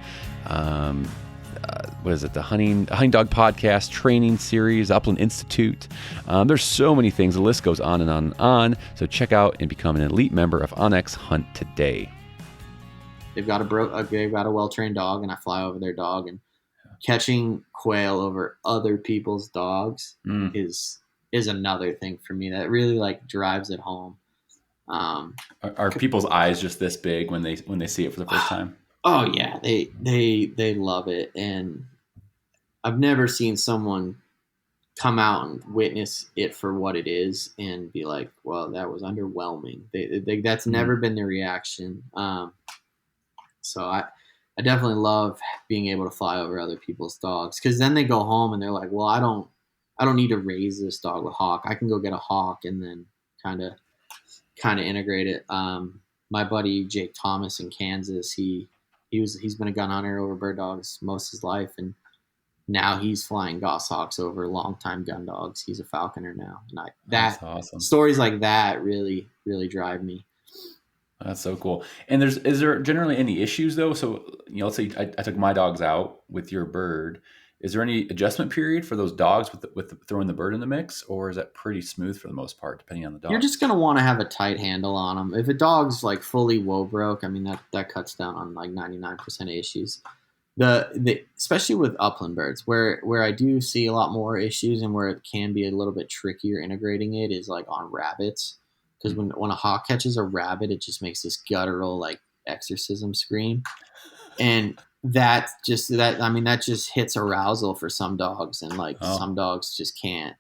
what is it? The Hunting Dog Podcast Training Series, Upland Institute. There's so many things. The list goes on and on and on. So check out and become an elite member of Onyx Hunt today. they've got a well-trained dog, and I fly over their dog, and catching quail over other people's dogs is another thing for me that really like drives it home. Are people's eyes just this big when they see it for the first time? Oh yeah, they love it, and I've never seen someone come out and witness it for what it is and be like, "Well, that was underwhelming." That's never been their reaction. So I definitely love being able to fly over other people's dogs, because then they go home and they're like, "Well, I don't need to raise this dog with hawk. I can go get a hawk and then kind of integrate it." My buddy Jake Thomas in Kansas, he's been a gun hunter over bird dogs most of his life, and now he's flying goshawks over longtime gun dogs. He's a falconer now, and That's awesome. Stories like that really really drive me. That's so cool. And is there generally any issues though? So let's say I took my dogs out with your bird. Is there any adjustment period for those dogs with throwing the bird in the mix, or is that pretty smooth for the most part, depending on the dog? You're just gonna want to have a tight handle on them. If a dog's like fully woe broke, I mean that cuts down on like 99% of issues. The especially with upland birds, where I do see a lot more issues and where it can be a little bit trickier integrating it is like on rabbits, because when a hawk catches a rabbit, it just makes this guttural like exorcism scream, and that just hits arousal for some dogs, and like some dogs just can't.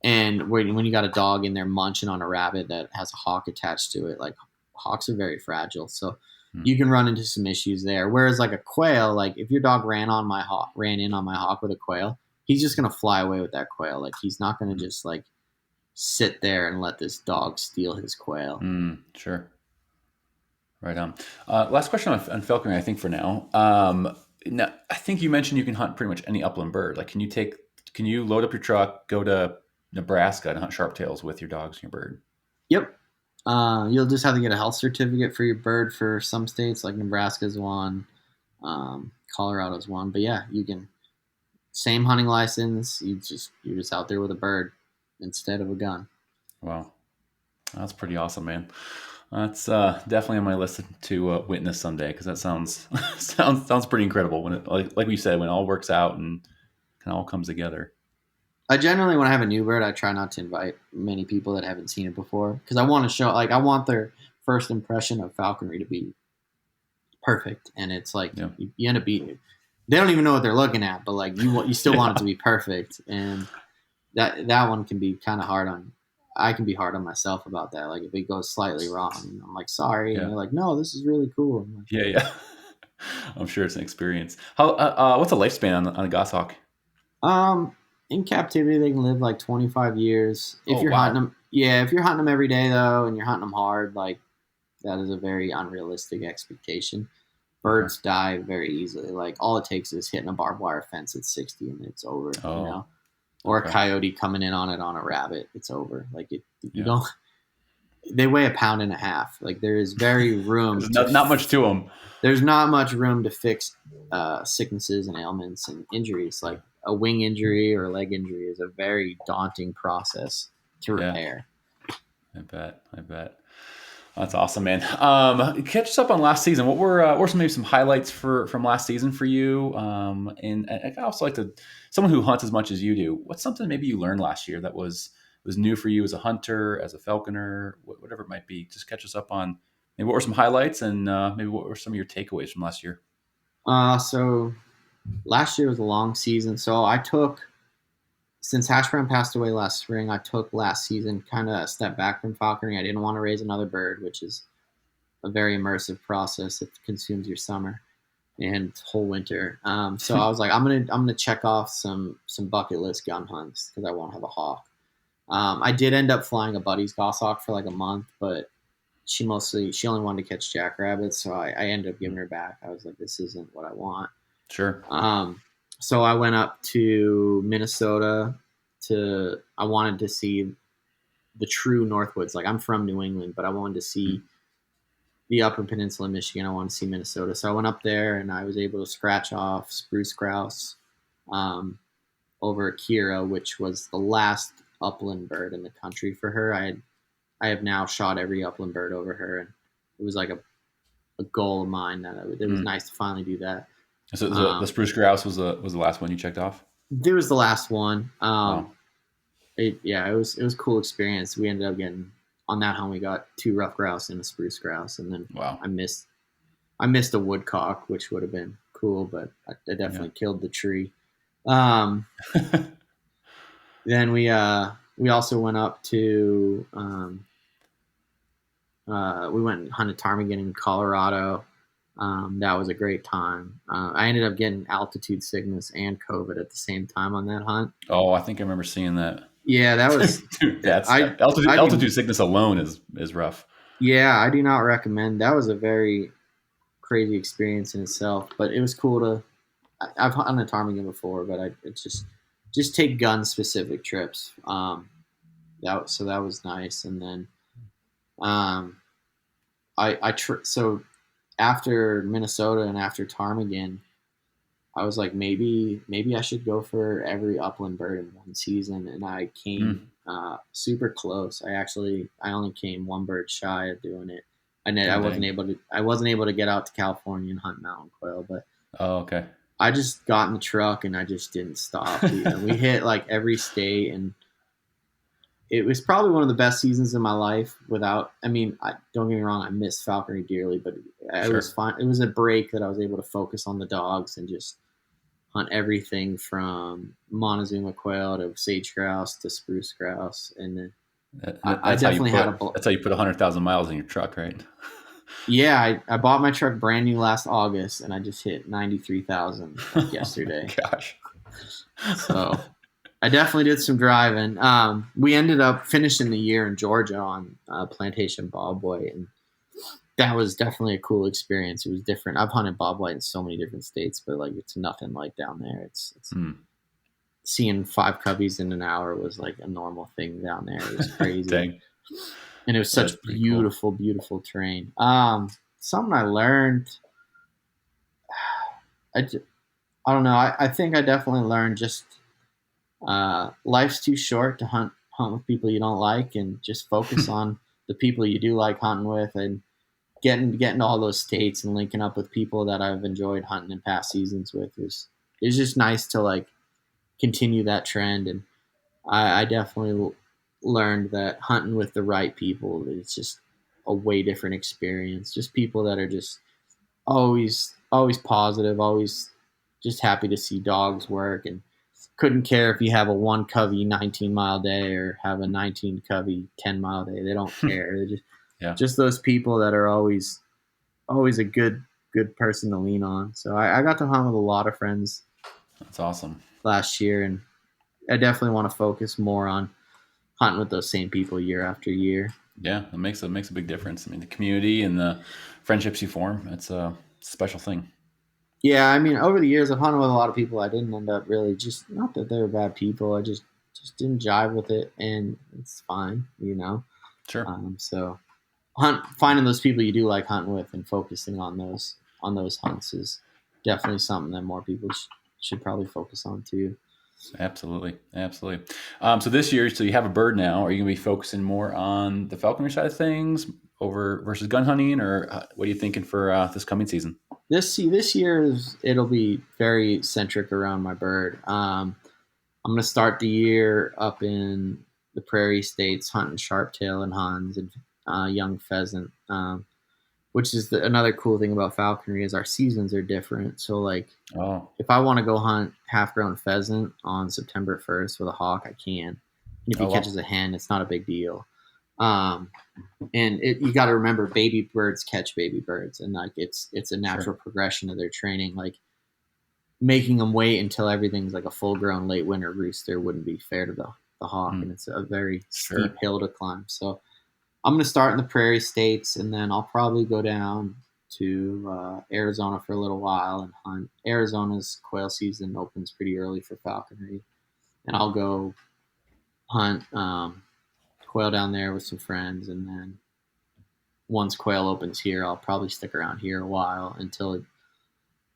And when you got a dog in there munching on a rabbit that has a hawk attached to it, like hawks are very fragile, so you can run into some issues there. Whereas like a quail, like if your dog ran in on my hawk with a quail, he's just gonna fly away with that quail. Like he's not gonna just like sit there and let this dog steal his quail. Sure. Right on. Last question on falconry, I think for now. Now, I think you mentioned you can hunt pretty much any upland bird. Like, can you load up your truck, go to Nebraska and hunt sharptails with your dogs and your bird? Yep. You'll just have to get a health certificate for your bird for some states, like Nebraska's one, Colorado's one. But yeah, you can. Same hunting license. You're just out there with a bird instead of a gun. Wow, that's pretty awesome, man. That's definitely on my list to witness someday, because that sounds sounds pretty incredible when it, like we said, when it all works out and kind of all comes together. I generally, when I have a new bird, I try not to invite many people that haven't seen it before, because I want to show, like, I want their first impression of falconry to be perfect, and it's like you end up beating it. They don't even know what they're looking at, but like you still want it to be perfect, and that one can be kind of hard on. I can be hard on myself about that. Like if it goes slightly wrong, I'm like, sorry, and they're like, no, this is really cool. I'm like, yeah. I'm sure it's an experience. How what's the lifespan on a goshawk? In captivity, they can live like 25 years. If you're wow. hunting them, if you're hunting them every day though, and you're hunting them hard, like that is a very unrealistic expectation. Birds die very easily. Like all it takes is hitting a barbed wire fence at 60 and it's over. Or a coyote coming in on it on a rabbit, it's over. Like you don't. They weigh 1.5 pounds. Like there is very room. There's not much to them. There's not much room to fix sicknesses and ailments and injuries. Like a wing injury or a leg injury is a very daunting process to repair. I bet. That's awesome, man. Catch us up on last season. What were maybe some highlights from last season for you? And I also like to someone who hunts as much as you do. What's something maybe you learned last year that was new for you as a hunter, as a falconer, whatever it might be? Just catch us up on maybe what were some highlights and maybe what were some of your takeaways from last year. So last year was a long season. So I took, since Hash Brown passed away last spring, I took last season kind of a step back from falconry. I didn't want to raise another bird, which is a very immersive process that consumes your summer and whole winter. So I was like, I'm gonna check off some bucket list gun hunts because I won't have a hawk. I did end up flying a buddy's goshawk for like a month, but she only wanted to catch jackrabbits, so I ended up giving her back. I was like, this isn't what I want. Sure. So I went up to Minnesota I wanted to see the true Northwoods. Like I'm from New England, but I wanted to see the Upper Peninsula of Michigan. I wanted to see Minnesota. So I went up there and I was able to scratch off spruce grouse over Kira, which was the last upland bird in the country for her. I have now shot every upland bird over her, and it was like a goal of mine that it was nice to finally do that. So the spruce grouse was the last one you checked off. It was the last one. Wow. It was a cool experience. We ended up getting on that hunt. We got 2 rough grouse and a spruce grouse, and then Wow. I missed a woodcock, which would have been cool, but I definitely killed the tree. Then we also went up to we went and hunted ptarmigan in Colorado. That was a great time. I ended up getting altitude sickness and COVID at the same time on that hunt. Oh, I think I remember seeing that. Yeah, that was Dude, altitude sickness alone is rough. Yeah, I do not recommend. That was a very crazy experience in itself, but it was cool to. I've hunted ptarmigan before, but it's just take gun specific trips. That was nice, and then so after Minnesota and after ptarmigan, I was like, maybe I should go for every upland bird in one season, and I came super close. I only came one bird shy of doing it. I wasn't able to get out to California and hunt mountain quail, but okay. I just got in the truck and I just didn't stop. We hit like every state, and it was probably one of the best seasons of my life. Don't get me wrong, I miss falconry dearly, but it was fun. It was a break that I was able to focus on the dogs and just hunt everything from Montezuma quail to sage grouse to spruce grouse, and then I definitely had a. That's how you put 100,000 miles in your truck, right? Yeah, I bought my truck brand new last August, and I just hit 93,000 yesterday. Gosh. So I definitely did some driving. We ended up finishing the year in Georgia on Plantation Bobwhite, and that was definitely a cool experience. It was different. I've hunted bobwhite in so many different states, but like it's nothing like down there. It's seeing 5 coveys in an hour was like a normal thing down there. It was crazy. Dang. And it was such beautiful, beautiful terrain. Something I learned, I don't know. I think I definitely learned just life's too short to hunt with people you don't like, and just focus on the people you do like hunting with, and getting to all those states and linking up with people that I've enjoyed hunting in past seasons with. It's just nice to like continue that trend, and I definitely learned that hunting with the right people, it's just a way different experience. Just people that are just always positive, always just happy to see dogs work, and couldn't care if you have a 1 covey 19-mile day or have a 19 covey 10-mile day. They don't care. They're just those people that are always a good person to lean on. So I got to hunt with a lot of friends. That's awesome. Last year, and I definitely want to focus more on hunting with those same people year after year. Yeah, it makes a big difference. I mean, the community and the friendships you form, it's a special thing. Yeah, I mean, over the years, I've hunted with a lot of people. I didn't end up really not that they were bad people. I just didn't jive with it, and it's fine, you know. Sure. So finding those people you do like hunting with and focusing on those hunts is definitely something that more people should probably focus on too. Absolutely. So this year, so you have a bird now. Are you going to be focusing more on the falconry side of things, over versus gun hunting, or what are you thinking for this coming season? This year it'll be very centric around my bird. I'm gonna start the year up in the prairie states hunting sharptail and huns and young pheasant. Which is another cool thing about falconry is our seasons are different. So like Oh, if I want to go hunt half-grown pheasant on September 1st with a hawk, I can. And if he oh catches well, a hen, it's not a big deal. Um, and you got to remember, baby birds catch baby birds, and like it's a natural sure, progression of their training. Like making them wait until everything's like a full-grown late winter rooster wouldn't be fair to the hawk, and mm, it's a very steep sure, hill to climb. So I'm going to start in the prairie states, and then I'll probably go down to Arizona for a little while and hunt. Arizona's quail season opens pretty early for falconry, and I'll go hunt quail down there with some friends. And then once quail opens here, I'll probably stick around here a while until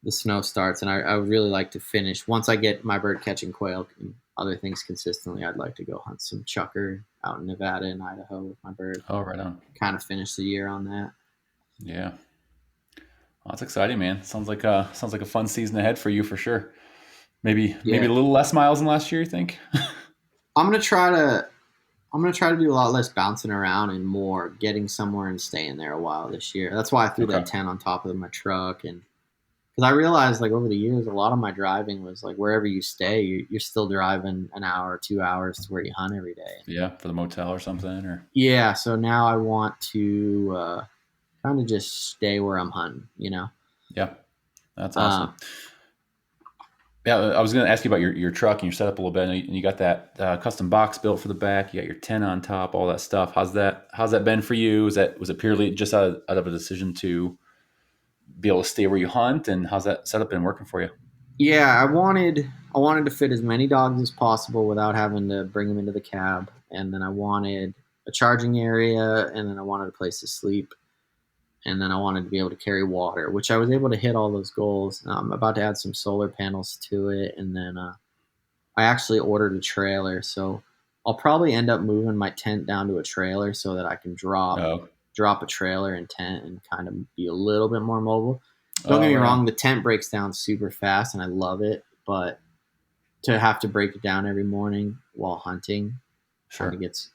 the snow starts. And I would really like to finish once I get my bird catching quail and other things consistently. I'd like to go hunt some chucker out in Nevada and Idaho with my bird. oh right on, Kind of finish the year on that. yeah. Well, that's exciting, man. Sounds like a fun season ahead for you for sure. Maybe Yeah, a little less miles than last year. You think? I'm gonna try to I'm gonna try to do a lot less bouncing around and more getting somewhere and staying there a while this year. That's why I threw Okay. that tent on top of my truck, and because I realized like over the years, a lot of my driving was like wherever you stay, you're still driving an hour, 2 hours to where you hunt every day. Yeah, for the motel or something, or Yeah, so now I want to kind of just stay where I'm hunting, you know. yeah, that's Um, awesome. Yeah, I was going to ask you about your truck and your setup a little bit. And you got that custom box built for the back. You got your tent on top, all that stuff. How's that been for you? Was it purely just out of a decision to be able to stay where you hunt? And how's that setup been working for you? yeah, I wanted to fit as many dogs as possible without having to bring them into the cab, and then I wanted a charging area, and then I wanted a place to sleep, and then I wanted to be able to carry water, which I was able to hit all those goals. I'm about to add some solar panels to it, and then I actually ordered a trailer, so I'll probably end up moving my tent down to a trailer so that I can Oh, drop a trailer and tent and kind of be a little bit more mobile. Don't get oh, me right wrong, on. the tent breaks down super fast and I love it, but to have to break it down every morning while hunting Sure.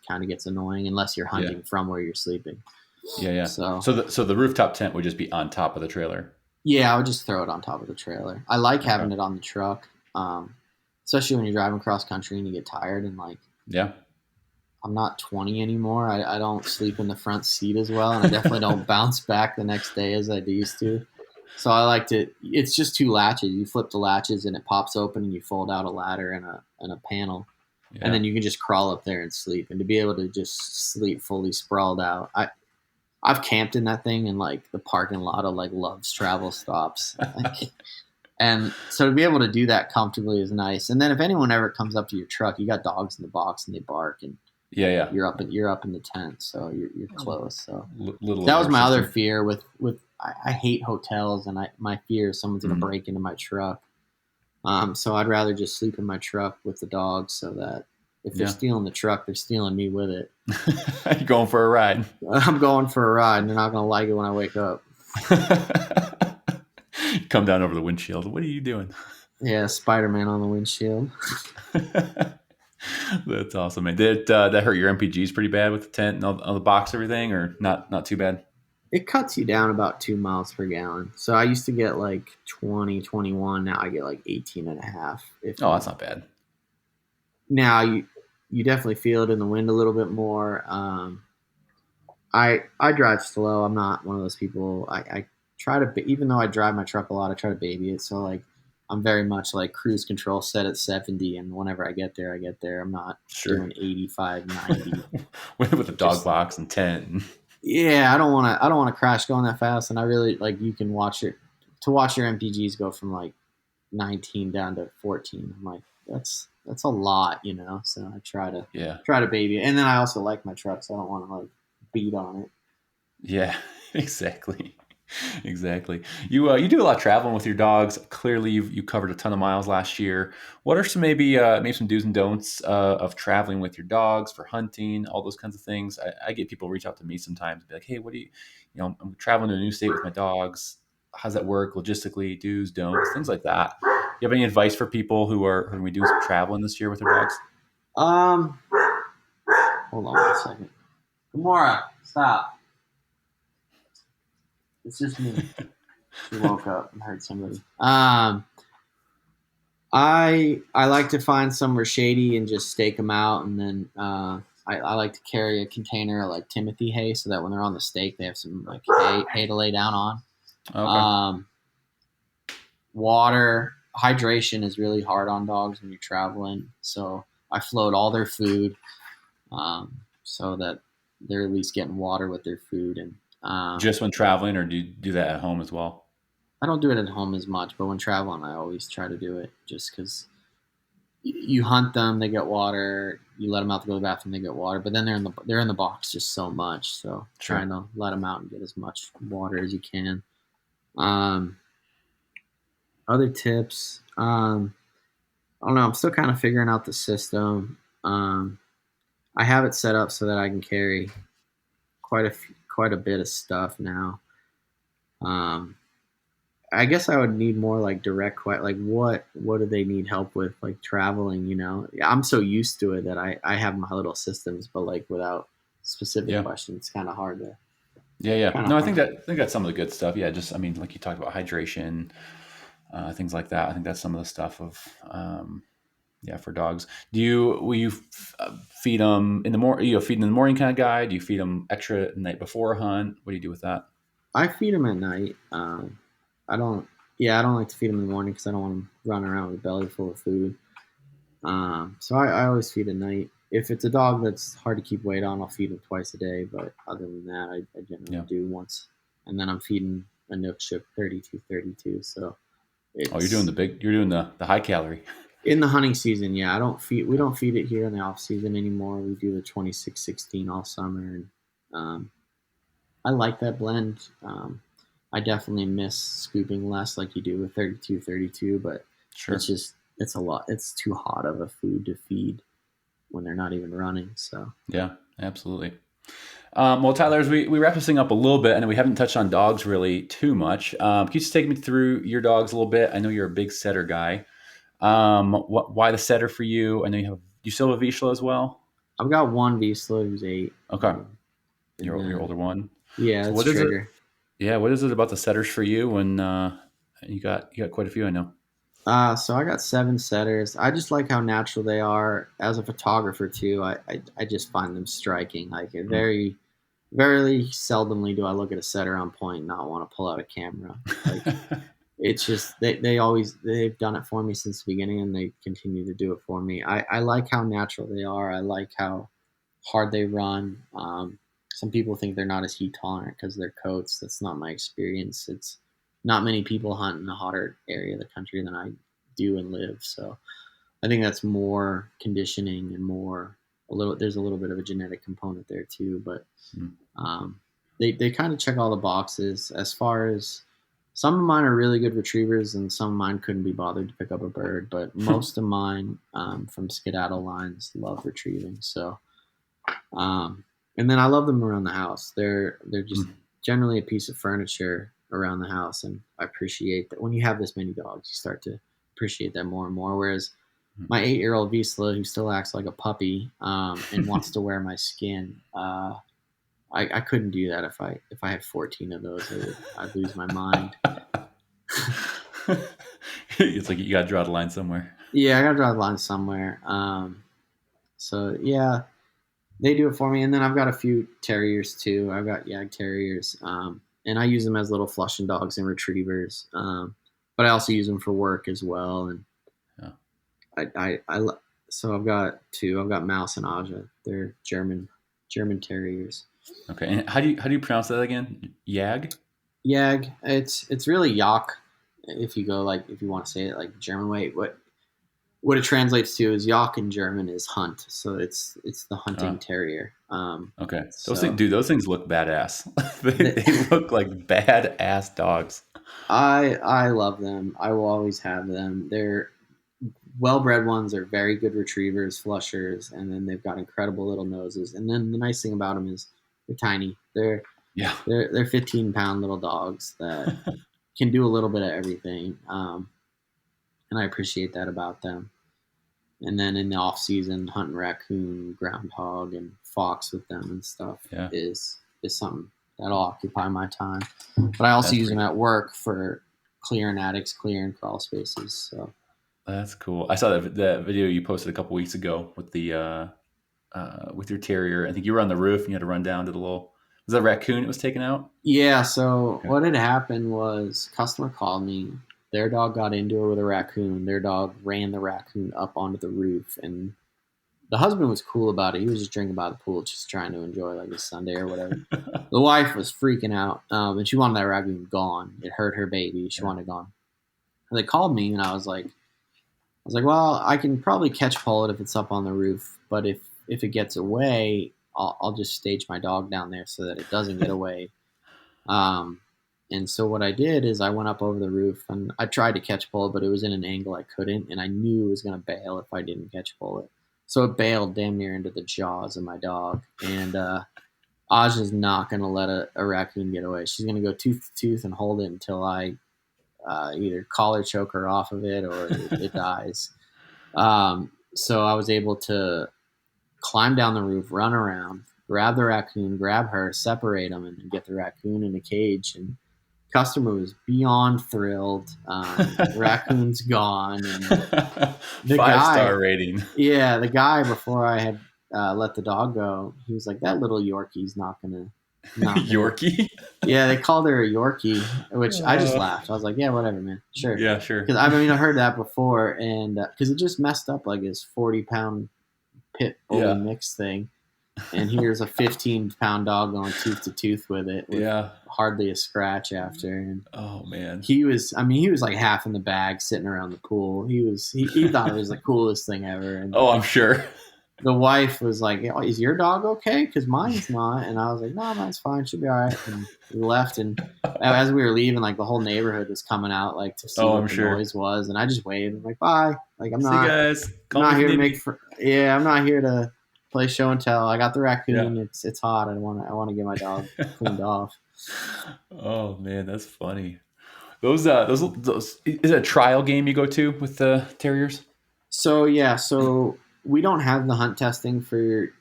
kind of gets annoying unless you're Yeah. hunting from where you're sleeping. Yeah. Yeah. So So the rooftop tent would just be on top of the trailer. yeah, I would just throw it on top of the trailer. I like Okay. having it on the truck, especially when you're driving cross country and you get tired and like Yeah. I'm not 20 anymore. I don't sleep in the front seat as well, and I definitely don't bounce back the next day as I used to. So I like to. It's just two latches. You flip the latches, and it pops open, and you fold out a ladder and a panel, and Yeah. then you can just crawl up there and sleep. And to be able to just sleep fully sprawled out, I've camped in that thing in like the parking lot of like Love's travel stops. Like, and so to be able to do that comfortably is nice. And then if anyone ever comes up to your truck, you got dogs in the box and they bark, and Yeah. Yeah. you're up in the tent, so you're close. So Little that was alert my other system. fear with I hate hotels, and my fear is someone's gonna Mm. break into my truck. So I'd rather just sleep in my truck with the dogs, so that if they're Yeah. stealing the truck, they're stealing me with it. You going for a ride? I'm going for a ride, and they're not gonna like it when I wake up. Come down over the windshield. What are you doing? Yeah, Spider-Man on the windshield. That's awesome, man. Did that hurt your MPGs pretty bad with the tent and all the box, everything, or not too bad? It cuts you down about 2 miles per gallon. So I used to get like 20, 21. Now I get like 18 and a half. If Oh, that's not bad. now you definitely feel it in the wind a little bit more. I drive slow. I'm not one of those people. I try to even though I drive my truck a lot, I try to baby it. So like I'm very much like cruise control set at 70, and whenever I get there, I get there. I'm not Sure. doing 85, 90. With a dog Just box and tent. yeah, I don't want to crash going that fast. And I really like you can watch your to watch your MPGs go from like 19 down to 14. I'm like that's a lot, you know. So I Yeah. try to baby it. And then I also like my truck, so I don't want to like beat on it. Yeah. Exactly. Exactly. You do a lot of traveling with your dogs. Clearly, you covered a ton of miles last year. What are some maybe some do's and don'ts of traveling with your dogs for hunting, all those kinds of things? I get people reach out to me sometimes, and be like, "Hey, what do you know? I'm traveling to a new state with my dogs. How's that work logistically? Do's, don'ts, things like that." You have any advice for people who are going to be doing some traveling this year with their dogs? Um, hold on one second. Gamora, stop. It's just me. She woke up and heard somebody. I like to find somewhere shady and just stake them out, and then I like to carry a container of like Timothy hay so that when they're on the stake, they have some like hay to lay down on. Okay. Um, Water hydration is really hard on dogs when you're traveling, so I float all their food so that they're at least getting water with their food. And Just when traveling, or do you do that at home as well? I don't do it at home as much, but when traveling, I always try to do it just because you hunt them, they get water. You let them out to go to the bathroom, they get water. But then they're in the box just so much. So Sure. trying to let them out and get as much water as you can. Um, Other tips, I don't know. I'm still kind of figuring out the system. I have it set up so that I can carry quite a bit of stuff now. Um, I guess I would need more like direct like what do they need help with like traveling, you know? I'm so used to it that I have my little systems, but like without specific Yeah. questions, it's kind of hard to Yeah, yeah. kind of No, hard. I think that's some of the good stuff. Yeah, just I mean, like you talked about hydration, things like that. I think that's some of the stuff of yeah for dogs. Will you feed them in the morning? You feed them in the morning kind of guy? Do you feed them extra the night before a hunt? What do you do with that? I feed them at night. I don't Yeah, I don't like to feed them in the morning because I don't want them running around with a belly full of food. So I always feed at night. If it's a dog that's hard to keep weight on, I'll feed them twice a day. But other than that, I generally Yeah. do once. And then I'm feeding a Nook Chip 3232. So Oh, you're doing it's the high calorie. in the hunting season. Yeah, we don't feed it here in the off season anymore. We do the 2616 all summer. And um, I like that blend. I definitely miss scooping less like you do with 3232, but Sure. it's a lot. It's too hot of a food to feed when they're not even running. So Yeah, absolutely. Well, Tyler, as we wrap this thing up a little bit, and we haven't touched on dogs really too much. Can you just take me through your dogs a little bit? I know you're a big setter guy. Why the setter for you? I know you still have a Vizsla as well. I've got one Vizsla who's 8, Okay, and your then older one. yeah, So it's what is it? Trigger. Yeah, what is it about the setters for you? When you got quite a few, I know. So I got 7 setters. I just like how natural they are. As a photographer too, I just find them striking. Like Mm. very seldomly do I look at a setter on point and not want to pull out a camera. Like it's just they've done it for me since the beginning and they continue to do it for me. I like how natural they are. I like how hard they run. Some people think they're not as heat tolerant because of their coats. That's not my experience. It's not many people hunt in a hotter area of the country than I do and live. So I think that's more conditioning and more a little. There's a little bit of a genetic component there too, but Mm. um, they kind of check all the boxes as far as some of mine are really good retrievers and some of mine couldn't be bothered to pick up a bird, but most of mine from skedaddle lines love retrieving. So um, and then I love them around the house. They're just Mm. generally a piece of furniture around the house, and I appreciate that when you have this many dogs, you start to appreciate that more and more. Whereas my 8-year-old Vizsla, who still acts like a puppy and wants to wear my skin, I couldn't do that if I had 14 of those. I'd lose my mind. It's like you got to draw the line somewhere. Yeah, I gotta draw the line somewhere. So yeah, they do it for me, and then I've got a few terriers too. I've got Yag terriers, and I use them as little flushing dogs and retrievers. But I also use them for work as well. And Yeah. so I've got 2. I've got Mouse and Aja. They're German terriers. Okay. And how do you pronounce that again? Yag. Yag. It's really Yak. If you go like if you want to say it like German way, what What it translates to is Yak in German is hunt, so it's the hunting Oh, terrier. okay. Those things, So dude, those things look badass. they, the, they look like badass dogs. I love them. I will always have them. They're well-bred ones are very good retrievers, flushers, and then they've got incredible little noses. And then the nice thing about them is they're tiny. Yeah. They're 15-pound little dogs that can do a little bit of everything, and I appreciate that about them. And then in the off season, hunting raccoon, groundhog, and fox with them and stuff Yeah. is something that'll occupy my time. But I also That's use them pretty at cool. work for clearing attics, clearing crawl spaces. So That's cool. I saw that video you posted a couple weeks ago with your terrier. I think you were on the roof and you had to run down to the little. Was that a raccoon that was taken out? yeah, so Okay. what had happened was customer called me. Their dog got into it with a raccoon. Their dog ran the raccoon up onto the roof, and the husband was cool about it. He was just drinking by the pool, just trying to enjoy like his Sunday or whatever. The wife was freaking out, and she wanted that raccoon gone. It hurt her baby. She Yeah. wanted it gone. And they called me, and I was like, well, I can probably catch pull it if it's up on the roof, but if it gets away, I'll just stage my dog down there so that it doesn't get away. Um, and so what I did is I went up over the roof and I tried to catch pull it, but it was in an angle I couldn't, and I knew it was going to bail if I didn't catch pull it. So it bailed damn near into the jaws of my dog, and Aj is not going to let a raccoon get away. She's going to go tooth to tooth and hold it until I either collar choke her off of it or it dies. So I was able to climb down the roof, run around, grab the raccoon, grab her, separate them, and get the raccoon in a cage. And customer was beyond thrilled. Raccoon's gone, and the Five guy, star rating. yeah, the guy before I had let the dog go, he was like, "That little Yorkie's not gonna." Yorkie. Yeah, they called her a Yorkie, which I just Uh, laughed. I was like, "Yeah, whatever, man, sure." yeah, sure. Because I heard that before, and because it just messed up like his 40-pound pit bully Yeah. mix thing, and here's a 15-pound dog going tooth to tooth with it with Yeah. hardly a scratch after. And Oh man. he was like half in the bag sitting around the pool. He thought it was the coolest thing ever. And Oh, I'm sure. the wife was like, "Oh, is your dog okay? Because mine's not." And I was like, "No, mine's fine. She'll be all right." And we left, and as we were leaving, like the whole neighborhood was coming out, like to see Oh, what I'm the sure. noise was. And I just waved. I'm like, "Bye." Like See you guys. I'm Call me not if you here to need make me. yeah, I'm not here to play show and tell. I got the Yeah. raccoon. It's hot. I want to get my dog cleaned off. Oh man, that's funny. Those is it a trial game you go to with the terriers? So yeah, so we don't have the hunt testing for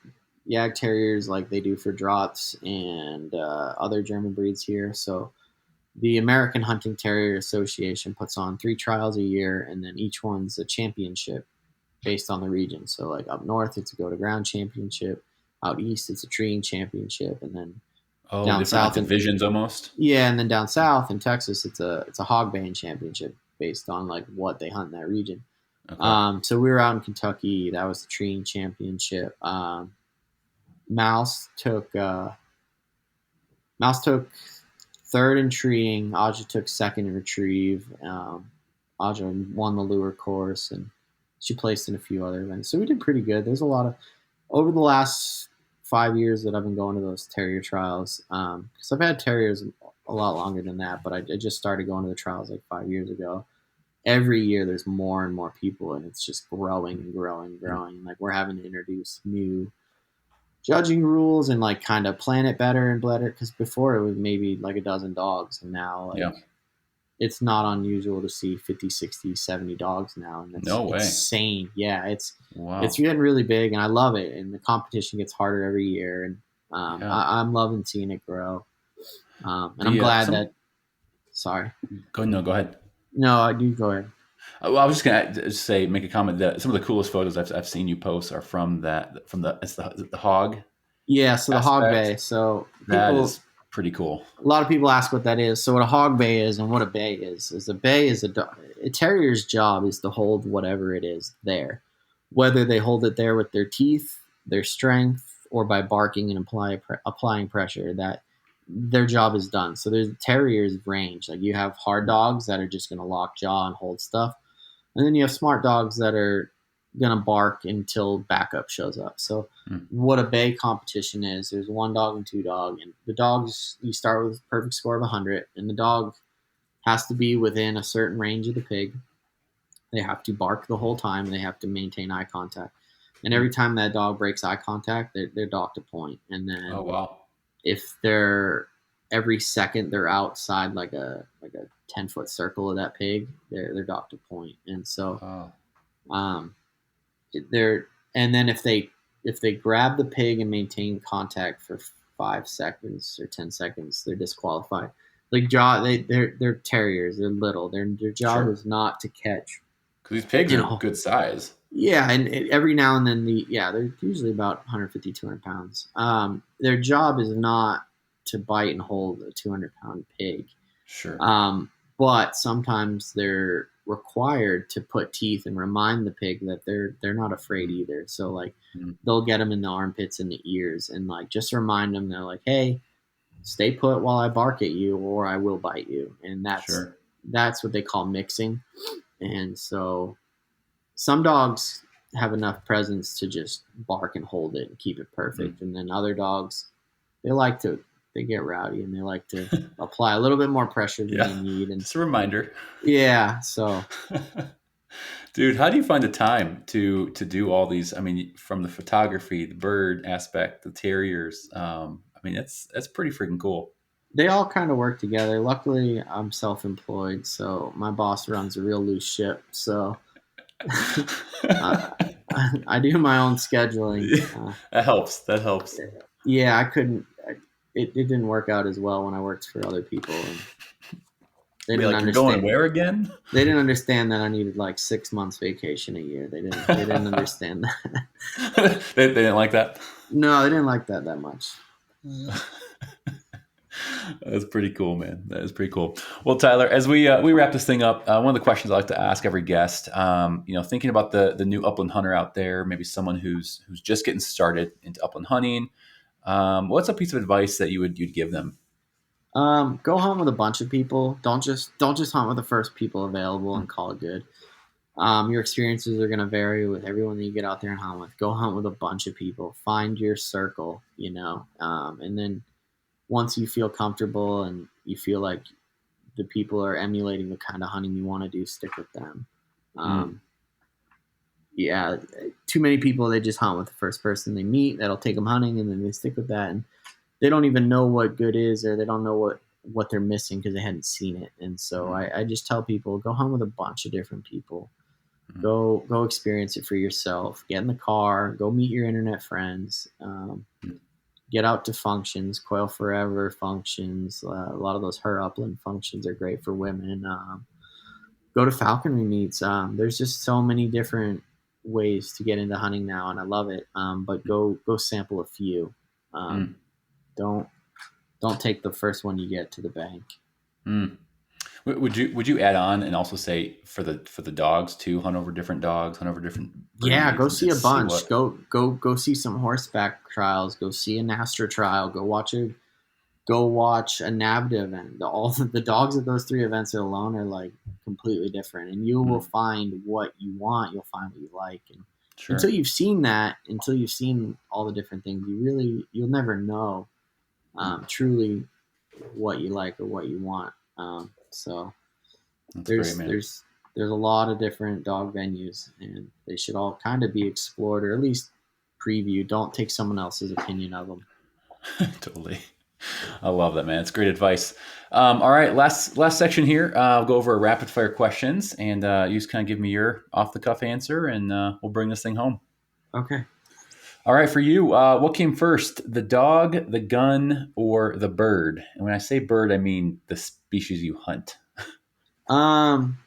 Yag Terriers like they do for Draughts and other German breeds here. So the American Hunting Terrier Association puts on 3 trials a year, and then each one's a championship based on the region. So like up north, it's a go to ground championship. Out east, it's a treeing championship, and then Oh, down different like south, and divisions almost. yeah, and then down south in Texas, it's a hog baying championship based on like what they hunt in that region. Okay. So we were out in Kentucky. That was the treeing championship. Mouse took Mouse took third in treeing. Aja took second in retrieve. Aja won the lure course, and she placed in a few other events. So we did pretty good. There's a lot of over the last 5 years that I've been going to those terrier trials. Because I've had terriers a lot longer than that, but I just started going to the trials like 5 years ago. Every year there's more and more people, and it's just growing and growing and growing. Like we're having to introduce new judging rules and like kind of plan it better and better, because before it was maybe like a dozen dogs, and now like Yeah. it's not unusual to see 50, 60, 70 dogs now, and it's No way. insane. Yeah, it's Wow. getting really big, and I love it, and the competition gets harder every year, and Yeah. I'm loving seeing it grow. And I'm The glad some that sorry, go no, go ahead. no, I do go ahead. Well, I was just gonna just say make a comment that some of the coolest photos I've seen you post are from the hog Yeah, so the hog aspect. bay. So That people is pretty cool. a lot of people ask what that is. So what a hog bay is and what a bay is a bay is a terrier's job is to hold whatever it is there, whether they hold it there with their teeth, their strength, or by barking and applying pressure. That their job is done. So there's terriers range. Like you have hard dogs that are just going to lock jaw and hold stuff. And then you have smart dogs that are gonna bark until backup shows up. So Mm. what a bay competition is, there's one dog and two dog, and the dogs, you start with a perfect score of 100, and the dog has to be within a certain range of the pig. They have to bark the whole time. They have to maintain eye contact. And every time that dog breaks eye contact, they're docked a point. And Oh, then wow. if they're every second they're outside like a 10-foot circle of that pig, they're docked a point. And so Oh, um, they're and then if they grab the pig and maintain contact for 5 seconds or 10 seconds, they're disqualified. Like they're terriers. They're little. Their job sure. is not to catch. Because these pigs You are know, good size. yeah, and every now and then they're usually about 150, 200 pounds. Their job is not to bite and hold a 200-pound pig. Sure. Um, but sometimes they're required to put teeth and remind the pig that they're not afraid Mm. either. So like Mm. they'll get them in the armpits and the ears and like just remind them, they're like, hey, stay put while I bark at you or I will bite you. And Sure. that's what they call mixing. And so some dogs have enough presence to just bark and hold it and keep it Mm. perfect. And then other dogs, they like to they get rowdy and they like to apply a little bit more pressure than Yeah. they need. And Just a reminder. yeah, so Dude, how do you find the time to do all these? I mean, from the photography, the bird aspect, the terriers. I mean, that's pretty freaking cool. they all kind of work together. Luckily, I'm self-employed, so my boss runs a real loose ship. So uh, I do my own scheduling. That helps. That helps. Yeah, I couldn't. It didn't work out as well when I worked for other people, and they Be didn't like, you're going understand. where again? They didn't understand that I needed like 6 months vacation a year. They didn't understand that. They didn't like that. No, they didn't like that much. That's pretty cool, man. That is pretty cool. Well, Tyler, as we wrap this thing up, one of the questions I like to ask every guest, thinking about the new upland hunter out there, maybe someone who's just getting started into upland hunting, what's a piece of advice that you'd give them? Go hunt with a bunch of people. Don't just hunt with the first people available Mm. and call it good. Your experiences are going to vary with everyone that you get out there and hunt with. Go hunt with a bunch of people. Find your circle, and then once you feel comfortable and you feel like the people are emulating the kind of hunting you want to do, stick with them. Mm. Yeah, too many people, they just hunt with the first person they meet that'll take them hunting, and then they stick with that, and they don't even know what good is, or they don't know what they're missing because they hadn't seen it. And so Mm. I just tell people, go hunt with a bunch of different people. Mm. Go experience it for yourself. Get in the car. Go meet your internet friends. Mm. Get out to functions, Quail Forever functions. A lot of those Her Upland functions are great for women. Go to falconry meets. There's just so many different ways to get into hunting now, and I love it. But go sample a few. Mm. Don't don't take the first one you get to the bank. Mm. Would you add on and also say for the dogs too, hunt over different dogs, hunt over different Yeah, breeds, go and see a just see bunch. what? Go see some horseback trials. Go see a Nastra trial. Go watch a NAVDA event. All the dogs at those three events alone are like completely different, and you will Mm. find what you want. You'll find what you like, and Sure, until you've seen all the different things, you'll never know truly what you like or what you want. So that's great, there's man. there's there's a lot of different dog venues, and they should all kind of be explored or at least previewed. Don't take someone else's opinion of them. Totally. I love that, man. It's great advice. All right, last section here. I'll go over rapid fire questions, and you just kind of give me your off the cuff answer, and we'll bring this thing home. Okay. All right, for you, what came first, the dog, the gun, or the bird? And when I say bird, I mean the species you hunt. Um,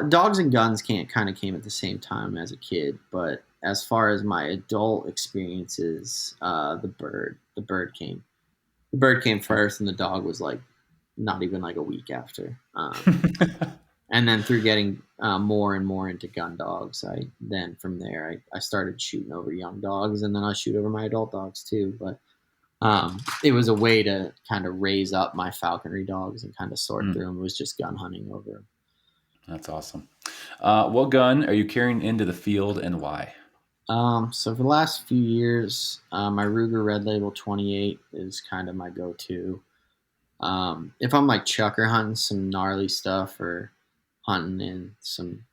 Dogs and guns can't kind of came at the same time as a kid, but as far as my adult experiences, the bird came first, and the dog was like not even like a week after. And then through getting more and more into gun dogs, from there I started shooting over young dogs, and then I shoot over my adult dogs too. But it was a way to kind of raise up my falconry dogs and kind of sort Mm. through them. It was just gun hunting over 'em. That's awesome. What gun are you carrying into the field and why? So for the last few years, my Ruger Red Label 28 is kind of my go-to. If I'm like chucker hunting some gnarly stuff or hunting in some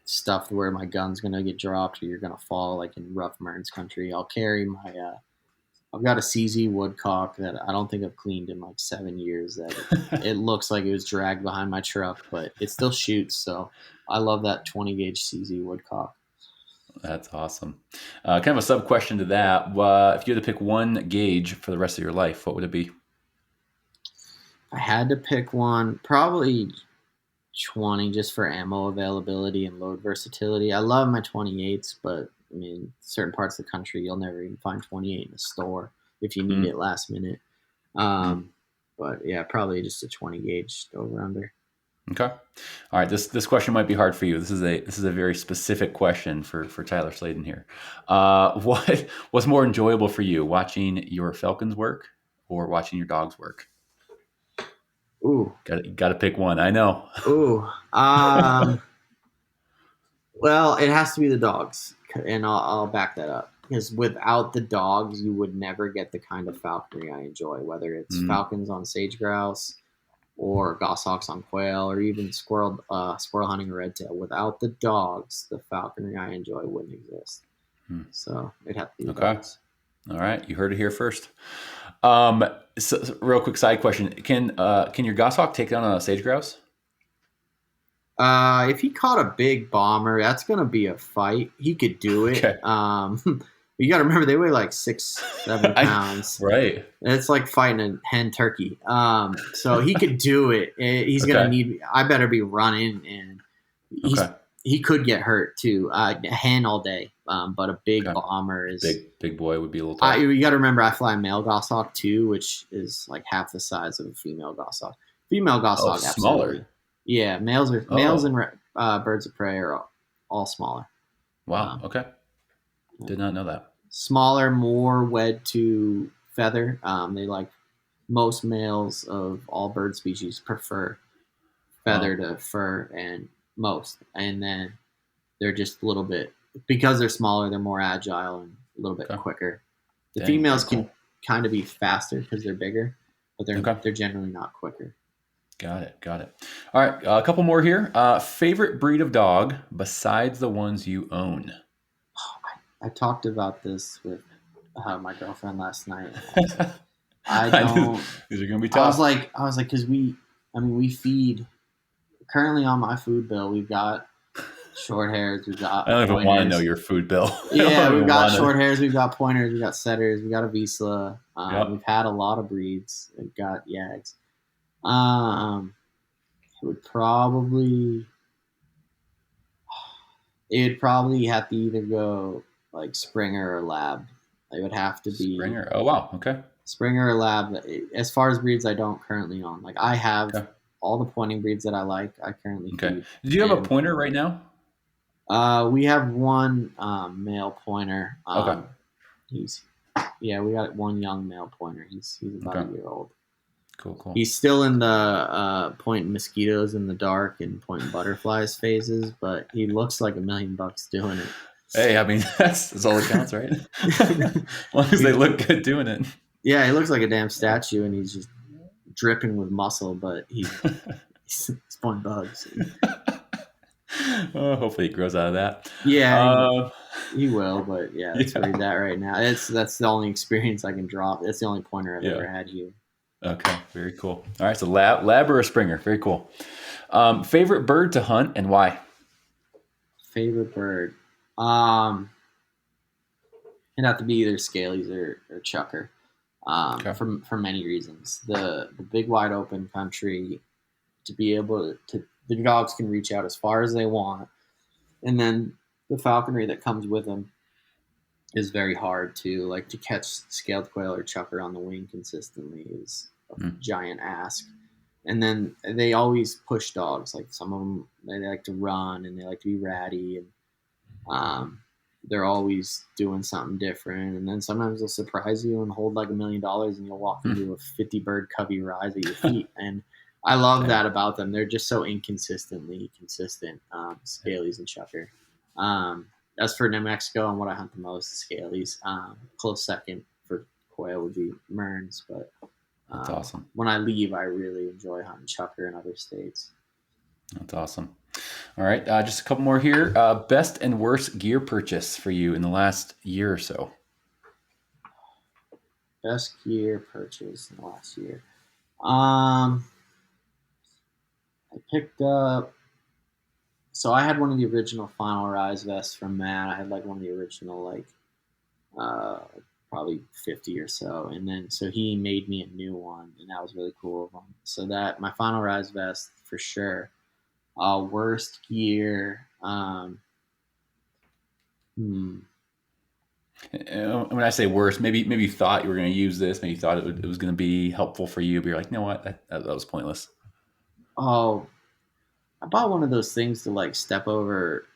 stuff where my gun's gonna get dropped or you're gonna fall, like in rough Mearns country, I'll carry my. I've got a CZ Woodcock that I don't think I've cleaned in like 7 years. It looks like it was dragged behind my truck, but it still shoots. So I love that 20 gauge CZ Woodcock. That's awesome. Kind of a sub question to that. If you had to pick one gauge for the rest of your life, what would it be? I had to pick one, probably 20 just for ammo availability and load versatility. I love my 28s, but I mean, certain parts of the country, you'll never even find 28 in a store if you need Mm, it last minute. mm. But yeah, probably just a 20 gauge over under. Okay. All right. This question might be hard for you. This is a very specific question for Tyler Sladen here. What's more enjoyable for you, watching your Falcons work or watching your dogs work? Ooh, Got to pick one. I know. ooh. Well, it has to be the dogs, and I'll back that up. Because without the dogs, you would never get the kind of falconry I enjoy, whether it's Mm, falcons on sage grouse or goshawks on quail, or even squirrel hunting redtail. Without the dogs, the falconry I enjoy wouldn't exist. mm. So it'd have to be the Okay. dogs. All right. You heard it here first. Um, real quick side question: Can your goshawk take down a sage grouse? If he caught a big bomber, that's gonna be a fight. He could do it. Okay. You got to remember they weigh like 6, 7 pounds. Right. It's like fighting a hen turkey. So he could do it. He's gonna Okay. need. I better be running, and Okay. he could get hurt too. A hen all day, but a big Okay. bomber is. Big boy would be a little tough. You got to remember, I fly a male goshawk too, which is like half the size of a female goshawk. Female Oh, goshawk, absolutely. smaller. Yeah, males Oh, and birds of prey are all smaller. wow. Um, Okay. Did not know that. Smaller, more wed to feather. They like most males of all bird species prefer feather Wow. to fur, and then they're just a little bit because they're smaller. They're more agile and a little bit Okay. quicker. The Dang. Very females cool. can kind of be faster because they're bigger, but Okay. they're generally not quicker. Got it. Got it. All right. A couple more here. Favorite breed of dog besides the ones you own? I talked about this with my girlfriend last night. I was like, I I knew don't. these are going to be I was tough. like, because we feed currently on my food bill. We've got short hairs, we've I got don't even want to know pointers. your food bill. I Yeah, don't we've even got want to. short hairs, we've got pointers, we've got setters, we've got a Vizsla. We've Yep. had a lot of breeds. We've got Yags. Um, it would probably it'd probably have to either go like Springer or Lab. It would have to be Springer. Oh, wow. Okay. Springer or Lab. As far as breeds, I don't currently own. Like I have Okay. all the pointing breeds that I like. I currently Okay. feed, Do you have a and pointer right now? we have one male pointer. Okay. He's we got one young male pointer. He's about Okay. a year old. Cool. Cool. He's still in the pointing mosquitoes in the dark and pointing butterflies phases, but he looks like $1,000,000 doing it. Hey, I mean, that's all that counts, right? As long as they look good doing it. Yeah, he looks like a damn statue, and he's just dripping with muscle, but he's pointing bugs. Oh, hopefully he grows out of that. Yeah, Uh, he will, but yeah, that's where yeah. he's at right now. That's the only experience I can drop. That's the only pointer I've Yeah. ever had here. Okay. Very cool. All right. So lab or a Springer. Very cool. Favorite bird to hunt and why? Favorite bird? Um, it'd have to be either scalies or chucker. Okay. For many reasons. The big wide open country, to be able to the dogs can reach out as far as they want, and then the falconry that comes with them is very hard to like to catch scaled quail or chucker on the wing consistently is a Mm. giant ask. And then they always push dogs. Like some of them, they like to run and they like to be ratty, and they're always doing something different. And then sometimes they'll surprise you and hold like $1,000,000, and you'll walk Mm. into a 50 bird covey rise at your feet. And I love Yeah. that about them. They're just so inconsistently consistent. Scalies and Chucker. As for New Mexico and what I hunt the most, Scalies. Close second for quail would be Merns, but That's awesome. when I leave, I really enjoy hunting Chucker in other states. That's awesome. All right, just a couple more here. Best and worst gear purchase for you in the last year or so. Best gear purchase in the last year. I picked up. So I had one of the original Final Rise vests from Matt. I had like one of the original uh, probably 50 or so, and then so he made me a new one, and that was really cool of him. So that my Final Rise vest for sure. Worst gear. Hmm. When I say worst, maybe you thought you were going to use this, maybe you thought it was going to be helpful for you, but you're like, you know what, that was pointless. Oh, I bought one of those things to like step over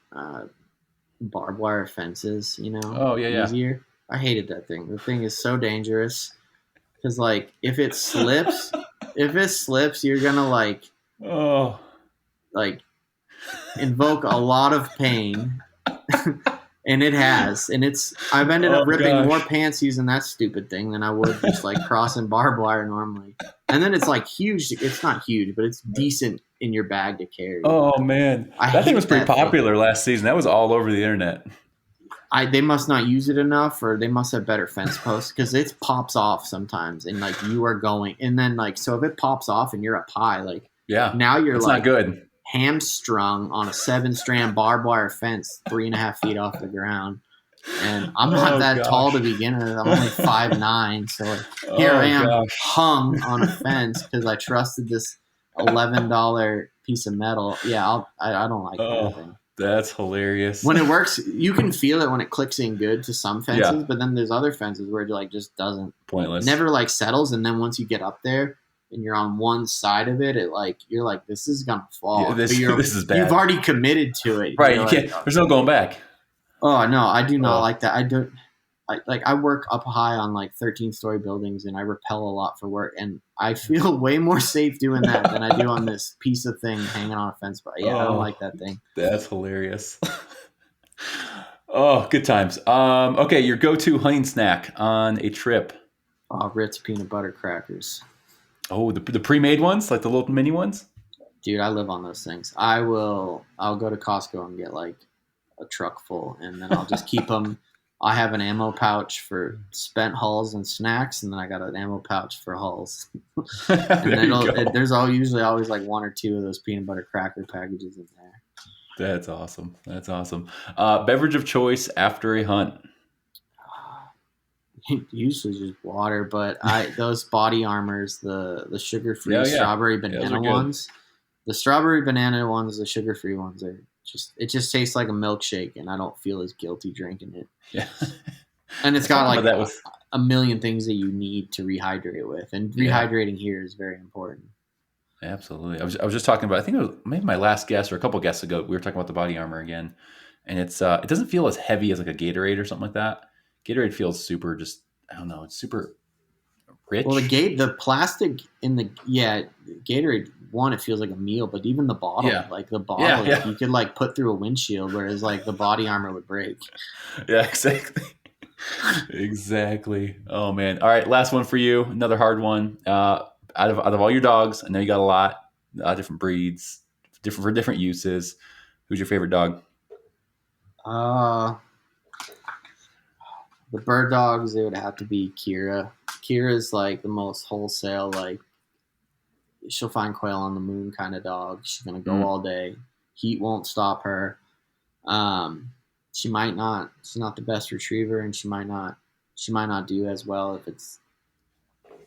barbed wire fences, Oh yeah, yeah. easier. I hated that thing. The thing is so dangerous because like if it slips, you're gonna Oh, like invoke a lot of pain. And it has, and I've ended up oh ripping more gosh. pants using that stupid thing than I would just like crossing barbed wire normally. And then it's like huge. It's not huge, but it's decent in your bag to carry. Oh man, I that thing was hate pretty that thing. popular last season. That was all over the internet. They must not use it enough, or they must have better fence posts because it pops off sometimes, and like you are going, and then like so if it pops off and you're up high, like Yeah, now you're it's not like good. hamstrung on a 7-strand barbed wire fence 3.5 feet off the ground. And I'm not Oh that tall gosh. to begin with. I'm only 5'9", so like, here I Oh am gosh. hung on a fence because I trusted this $11 piece of metal. Yeah, I don't like that Oh, thing. that's hilarious. When it works, you can feel it when it clicks in good to some fences, Yeah, but then there's other fences where it like just doesn't, pointless. never like settles. And then once you get up there and you're on one side of it, you're like, this is gonna Yeah, fall. But this is you've bad. already committed to it. Right, You're you like, can't. There's no going back. oh no, I do not Oh, like that. I don't. I work up high on like 13-story buildings, and I rappel a lot for work, and I feel way more safe doing that than I do on this piece of thing hanging on a fence. But yeah, I don't like oh, that thing. that's hilarious. Oh, good times. Okay, your go-to hunting snack on a trip. Oh, Ritz peanut butter crackers, Oh, the pre-made ones, like the little mini ones. dude. I live on those things. I'll go to Costco and get like a truck full, and then I'll just keep them. I have an ammo pouch for spent hulls and snacks, and then I got an ammo pouch for hulls. And There you go. there's usually always like one or two of those peanut butter cracker packages in there. That's awesome. That's awesome. Beverage of choice after a hunt. Usually just water, but those body armors, the sugar free Yeah, yeah, strawberry yeah. Those are banana good. ones, the strawberry banana ones, the sugar free ones are just tastes like a milkshake, and I don't feel as guilty drinking it. Yeah. And it's got Something about like that with. a million things that you need to rehydrate with, and Yeah, rehydrating here is very important. absolutely. I was just talking about. I think it was maybe my last guest or a couple guests ago. We were talking about the body armor again, and it doesn't feel as heavy as like a Gatorade or something like that. Gatorade feels super. Just I don't know. It's super Well, rich. the plastic in the Gatorade one, it feels like a meal, but even Yeah, the yeah, bottle, yeah, you could like put through a windshield, whereas like the body armor would break. yeah. Exactly. Exactly. Oh man. All right, last one for you. Another hard one. Out of all your dogs, I know you got a lot, different breeds, different for different uses. Who's your favorite dog? Uh, the bird dogs, it would have to be Kira. Kira's like the most wholesale, like she'll find quail on the moon kind of dog. She's gonna go Mm, all day. Heat won't stop her. Um, she might not. She's not the best retriever, and she might not do as well if it's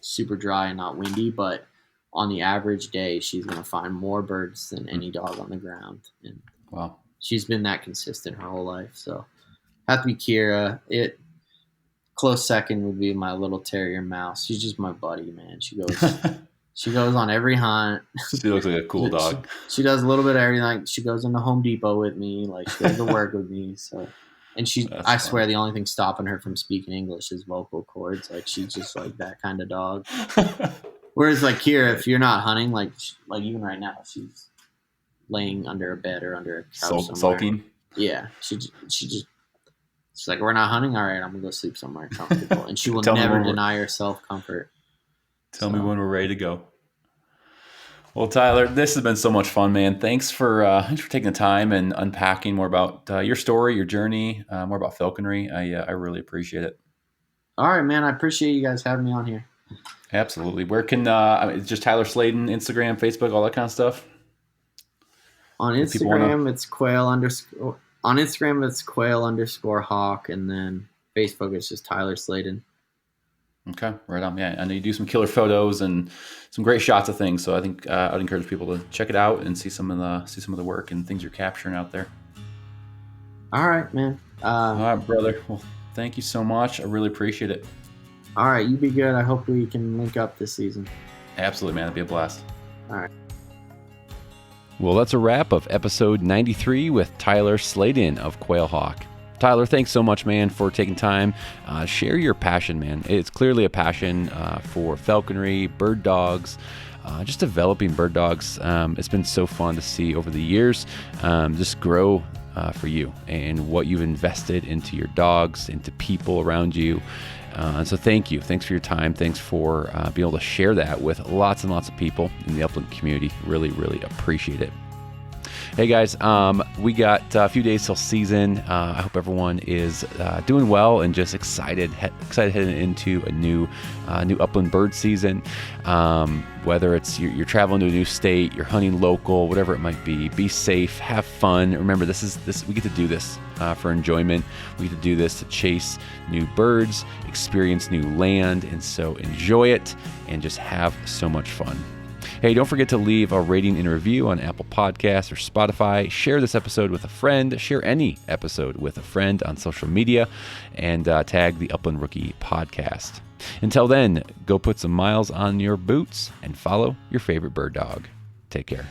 super dry and not windy. But on the average day, she's gonna find more birds than mm. any dog on the ground, and Wow. she's been that consistent her whole life. So have to be Kira. It close second would be my little terrier Mouse. She's just my buddy, man. She goes on every hunt. She looks like a cool she, dog. she does a little bit of everything. Like she goes into Home Depot with me. Like she goes to work with me. So, and That's I funny. swear, the only thing stopping her from speaking English is vocal cords. Like she's just like that kind of dog. Whereas like here, if you're not hunting, like even right now, she's laying under a bed or under a couch somewhere. Sulking. Yeah, she's like, we're not hunting. All right, I'm gonna go sleep somewhere comfortable, and she will never deny herself comfort. Tell me when we're ready to go. Well, Tyler, this has been so much fun, man. Thanks for taking the time and unpacking more about your story, your journey, more about falconry. I really appreciate it. All right, man. I appreciate you guys having me on here. Absolutely. Where can it's just Tyler Sladen, Instagram, Facebook, all that kind of stuff? On Instagram, it's Quail _ On Instagram, it's Quail_Hawk, and then Facebook, it's just Tyler Sladen. Okay, right on. Yeah, I know you do some killer photos and some great shots of things. So I think I'd encourage people to check it out and see some of the work and things you're capturing out there. All right, man. All right, brother. Well, thank you so much. I really appreciate it. All right, you be good. I hope we can link up this season. Absolutely, man. It'd be a blast. All right. Well, that's a wrap of episode 93 with Tyler Sladen of Quail Hawk. Tyler, thanks so much, man, for taking time. Share your passion, man. It's clearly a passion for falconry, bird dogs, just developing bird dogs. It's been so fun to see over the years just grow for you and what you've invested into your dogs, into people around you. And so thank you. Thanks for your time. Thanks for being able to share that with lots and lots of people in the Upland community. Really, really appreciate it. Hey guys, we got a few days till season. I hope everyone is doing well and just excited heading into a new upland bird season. Whether it's you're traveling to a new state, you're hunting local, whatever it might be safe, have fun. Remember, we get to do this for enjoyment. We get to do this to chase new birds, experience new land, and so enjoy it and just have so much fun. Hey, don't forget to leave a rating and review on Apple Podcasts or Spotify. Share this episode with a friend. Share any episode with a friend on social media and tag the Upland Rookie Podcast. Until then, go put some miles on your boots and follow your favorite bird dog. Take care.